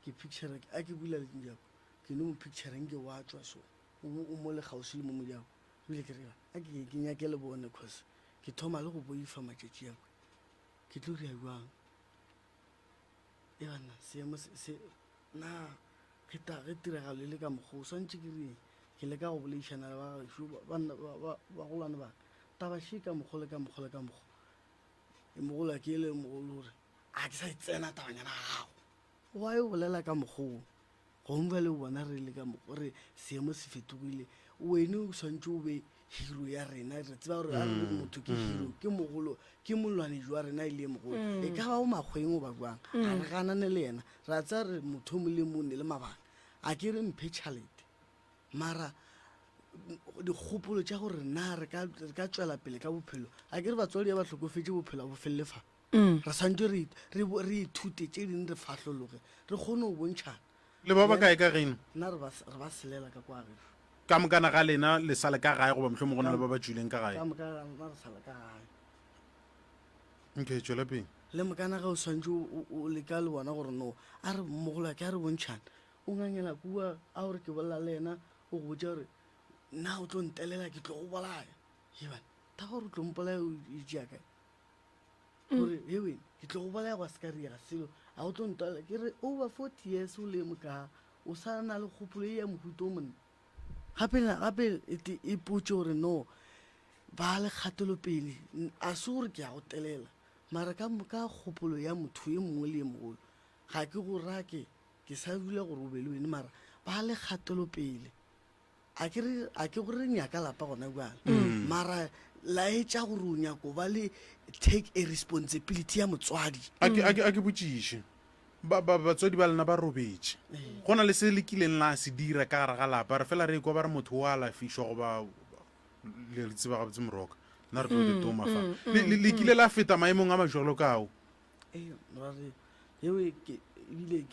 ke picture a ke bula le njako ke no mo pictureng ke wa tswa so o mo le gausi le mo modiako bile ke rega a ke nyake le bone cause ke thoma le go boifa matšatši yako ke tlo ria jwang e bana seemo se na ge tiragalo le ka mokgwa o swantse ke reng ke leka go boleišana le bagolwane ba taba še ka mokgwa le ka mokgwa e mogolo ke ele mogolo gore a ke sa itsena tabanyana gago wa e bolela ka mokgwa gomba le bona re le ka mokgwa re seemo se fetogile wene o swantse o be hero ya rena re tseba gore a re motho ke hero ke mogolo ke molwane jwa rena e le mogolo e ka ba o makgweng o ba jwang a re ganane le yena ra tsa re motho mo le mone le mabaka a ke re mphe tšhalete mara dikgopolo tša gore na re ka tswela pele ka bophelo a ke re batswadi ya ba tlhokofetse bophelo a bofelele fa re swantse re ithute tše ding re fahlologe re kgone go bontšhana le ba ba kae ka geno nna re ba selela ka kwa geno ka mokana ga lena le sale ka gae goba mohlho mogona le ba ba tšwileng ka gae ka mokana re sala ka gae nke tšwela peng le mokana ga o swantse o leka le bona gore no a re mogolo ke a re bontšhana o ngangela kua a gore ke bolela le ena o go botša gore nna o tlo ntelela ke tlo go bolaya ebane ta gore o tlo mpolaya o ejea kae gore ewen ke tlo go bolaya go se ka riega selo a o tlo ntelela ke re over 40 years o le moka o sa na le kgopolo e ya mohuta o monna gape e potse gore no ba le kgatelopele a se gore ke ya go telela mara ka kgopolo ya motho e mongwe le e mogolo ga ke go rake ke sa dula gore o be le wene mara ba le kgatelopele a ke gore nyaka lapa gona jale mara laetša gore o nyako ba le take a responsibility ya motswadi a ke botšiše batswadi ba lena ba robetse go na le se le kileng la se dira ka gare ga lapa re fela re kwa ba re motho wa alafišwa goba le tseba gabotse moroka nna re tlo tetoma fa le kile la feta maemong a majolo kao morare eo ebile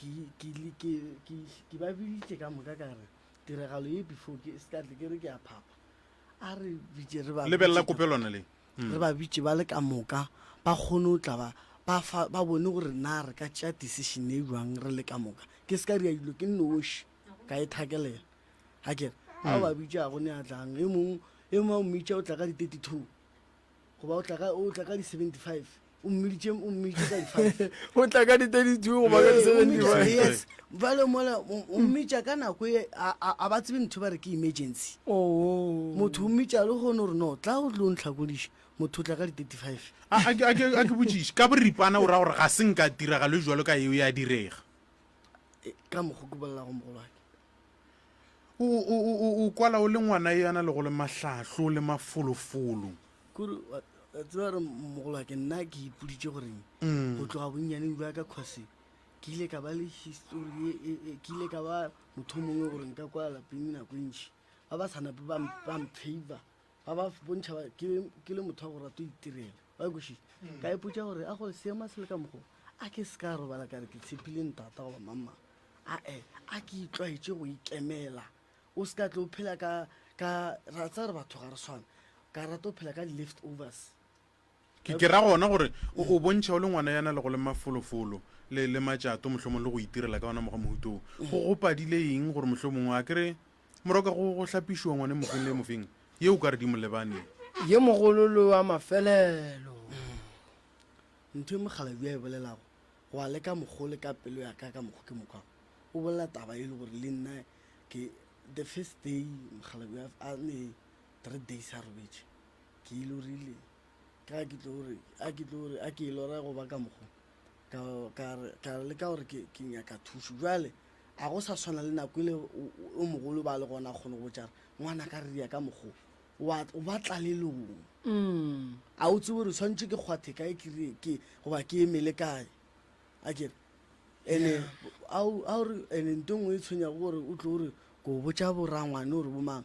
ke ba biditse ka moka ka re tiragalo e before ke sekatle ke re ke a phapa a re bitse lebelela kopelwana le re ba bitse ba le ka moka ba kgone o tla ba bone gore na re ka tšea decision e jwang re le ka moka ke se ka ria dilo ke nnoši ka e thakelela ga kere a ba bitse a gone a tlang e mongwe o mmitša o tla ka di-32 goba o tla ka di-75 o mmiditše ka di-5 o tla ka di-32 goba ka di-75 vale mola o mmitša ka nako e a ba tsebe ntho ba re ke emergency motho o mmitša le gone gore no tla o tlo ntlhakodiša motho o tla ka di-35 a ke botsiše ka boripana o ra gore ga se nka tiragalo jalo ka eo ya direga ka mokgo ke bolela go mogolwake o kwala o le ngwana e yana le go le mahlahlo le mafolofolo kore tseba re mogolwake nna ke ipoditše goreng go tloga bonnyaneng jwa ka cause ke ile ka ba le history ke ile ka ba motho mongwe gore nka kwa lapeng nako ntši ba sanape ba mfavor ba ba bontšha ke le motho wa go rata itirela ba košitše ka ipotša gore a gore seema se le ka mokgo a ke se ka robala ka re ke tshepile ntata goba mamang a ke itlwaetše go ikemela o se ka tle o phela ka ra tsa re batho ga re swana ka rata o phela ka di-left overs ke ra gona gore o bontšha o le ngwana yana le go le mafolofolo le matšato mohlomong le go itirela ka ona moga mohutong go padile eng gore mohlomongwe a kere moroka go hlapišiwa ngwane mofeng le mofeng ye o ka re di molebaneng ye mogololo wa mafelelo ntho e mogalabi a e bolelago go a leka mogole ka pelo ya ka mokgo ke mokwa o bolela taba e le gore le nna ke the first day mogalabi a ne 3 days a robetse ke ile rile ka ke tlo gore a ke ilora go ba ka mokgo ka leka gore ke nyaka thuso jwale a go sa tshwana le nako ile o mogolo ba le gona kgone go botjara ngwana ka re ya ka mokgo o batla lelong a o tsebe re tshwantse ke kgwathe kae ke goba ke emele kae a kere ene ene nto ngwe e tshwenyago gore o tlo gore ko botja borangwane gore bomang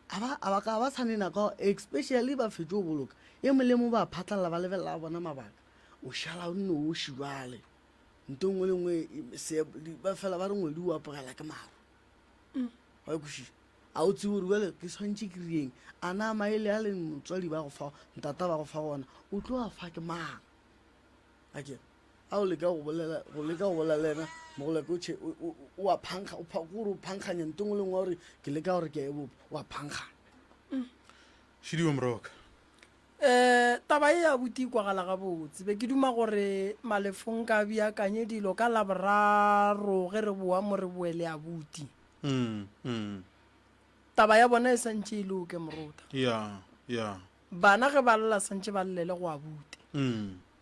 a ba tshwane nako especially ba fetse o boloka e molemo ba phatlalela ba lebelela bona mabaka o šala o nne o šibale nto ngwe le ngwe ba fela ba re ngwedi o apogela ke maro ga košiša a o tsebe gore bele ke tshwantse ke rieng a na maele a le motswadi ba go fa ntata ba go fa gona o tlo a fa ke mang a kere a o leka go bolela lena mogolake o a phankga gore o phankganya nto ngwe le ngwe gore ke leka gore ke a ebopa o a phankgana šidiwa moroka taba e ya buti kwagala gabotse be ke duma gore malefong ka beakanye dilo ka laboraro ge re boa mo re boele a buti taba ya bona e santše e loke morota bana ge ba lela santše ba lelele go abuti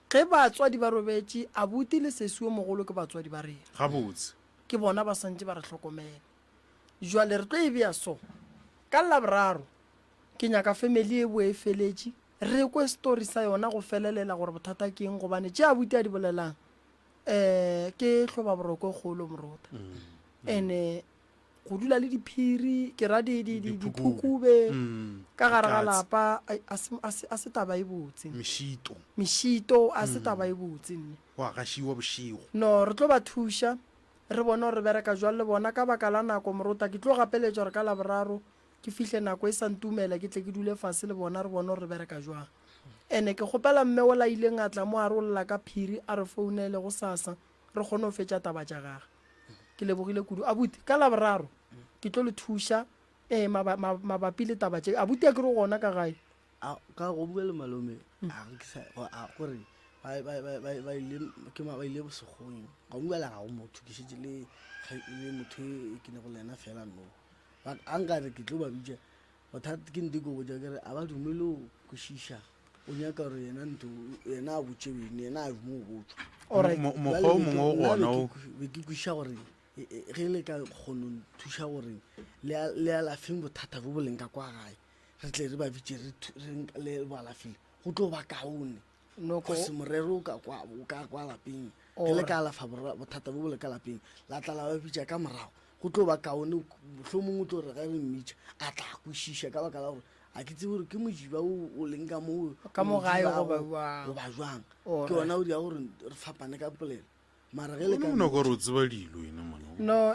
ge batswadi ba robetše abuti le sesiwe mogolo ke batswadi ba rena gabotse ke bona ba santše ba re hlokomela jwale re tlo e bea so ka laboraro ke nyaka family e boe feletše re kwe story sa yona go felelela gore bothata ke eng gobane tše abuti a di bolelang ke hloba boroko kgolo morota ene go dula le diphiri ke ra diphukube ka gare ga lapa a se taba e botse mešito a se taba e botse nne wa gašiwa bošego no re tlo ba thuša re bone gore bereka jwale le bona ka baka la nako morota ke tlo gapeletša gore ka laboraro ke fihle nako e sa ntumela ke tle ke dule fase le bona re bone gore re bereka jwang ene ke kgopela mme o la ileng a tla mo a rolola ka phiri a re founele go sasa re kgone go fetša taba tša gage ke lebogile kudu abuti ka laboraro ke tlo le thuša mabapi le taba tše abuti a ke re gona ka gae ka go bua le malome gore ba ile bosegong ga buela ga go motho ke šetse le motho ke ne go lena fela no a nkare ke tlo ba bitša bothata ke ntiko botja kere a ba dumele o kwešiša o nyaka gore yena a botse bene yena a dumo o botswa mokgwa o mongwe o gona o be ke kweša gore ge le ka kgono thuša gore le alafeng bothata bo boleng ka kwa gae re tle re ba bitše le boalafile go tlo ba kaone go se morero o ka kwa lapeng ke le ka alafa bothata bo bole ka lapeng la tla la ba bitša ka morago go tlo ba kaone mohlomongwe o tlo re ga re mmitša a tla kwešiša ka baka la gore a ke tsebe gore ke mojiba o leng ka mo gae goba jwang ke yona o dia gore re fapane ka polelo mara ge le mona gore o tseba dilo ene mona no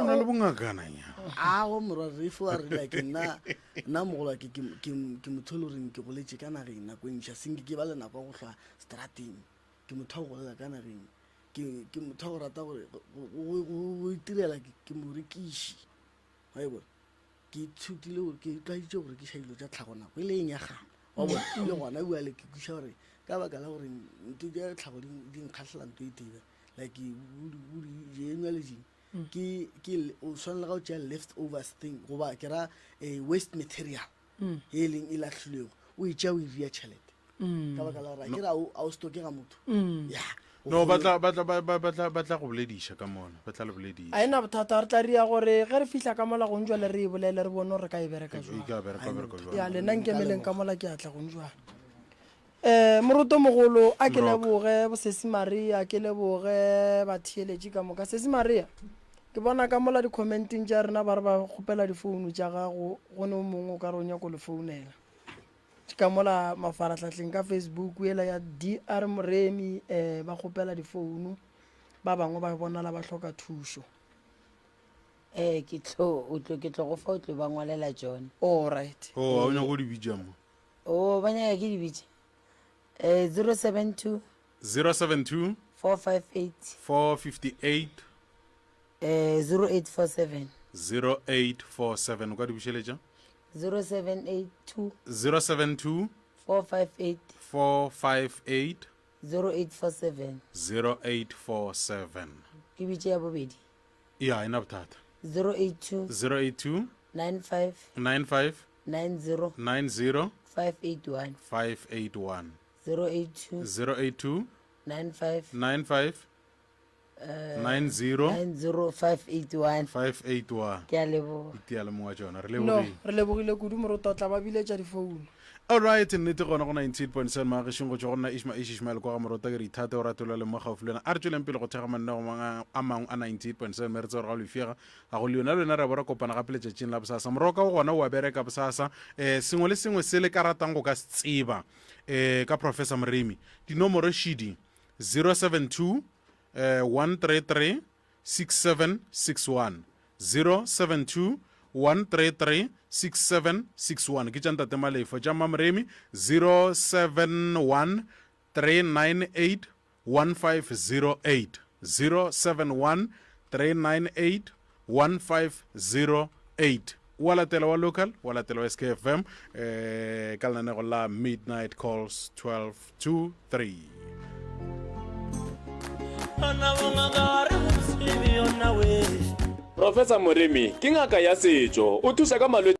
na le bongakananya a go morwa re fo a re like nna mogolo ke motho le goreng ke goletse ka nageng nako e ntšha senke ke ba le nako ya go hlwa strateng ke motho wa go golela ka nageng ke motho wa go rata gore go itirela ke morekiši ga e bone ke ithutile gore ke tlwaeditse gore ke shailo tša tlhago nako e le eng ya gana wa bone ile gona bua le ke kuša gore ka baka la gore nto ja tlhago di nkgatlhela nto e tebe like engwe le ding ke o swanela ga o tšea left overs thing goba ke ra waste material e leng e latlhilego o e tšea o e ria tšhelete ka baka la gore ke ra a o stoke ga motho ya no batla go bolediša ka mona batla le bolediša a ena bothata re tla ria gore ge re fihla ka mola gong jwale re e bolele re bone gore ka e bereka ya lena nkemeleng ka mola ke atla gong jwale moroto mogolo a ke leboge bosesi maria ke leboge batheeletše ka moka sesi maria ke bona ka mola di-commenting tša rena ba re ba kgopela difounu tša gago go ne o mongwe o ka re o nyako le founela ka mola mafaratlhatlheng ka Facebook ela ya DR Moremi ba kgopela difounu ba bangwe ba bonala ba hloka thušo ke tlo go fa o tlo ba ngwalela John all right o a nya go di bitša mo o ba nya ke di bitša 072 458 0847 0847 o ka di bušeletša 072 458 0847 ke bitše ya bobedi ya ena bothata 082 95 90 581 082 95 581 ke a leboga itiale mowa tsona re no re lebogile kudu moroto tla ba biletša difounu alright nnete gona go 98.7 maagešeng go tšwa go nna ishmael kwa ga morota ke re ithate o ratolwa le mo gaufi lena a re tsweleng pele go thega manne go a mangwe a 98.7 mme re tse gore ga lefiega ga go leona lena re bora kopana gape letšatšing la bosasa moroka go gona o a bereka bosasa sengwe le sengwe se le ka ratang go ka se tseba ka professor Moremi dinomoro šidi 072 133 6761 072 133 6761 ke tša ntate malefo tša Moremi 071 398 1508 071 398 1508 wa latela wa local wa latela wa SKFM ka lenanego la midnight calls 12 to 3 Professor Moremi ke ngaka ya setšo o thusa ka malwetse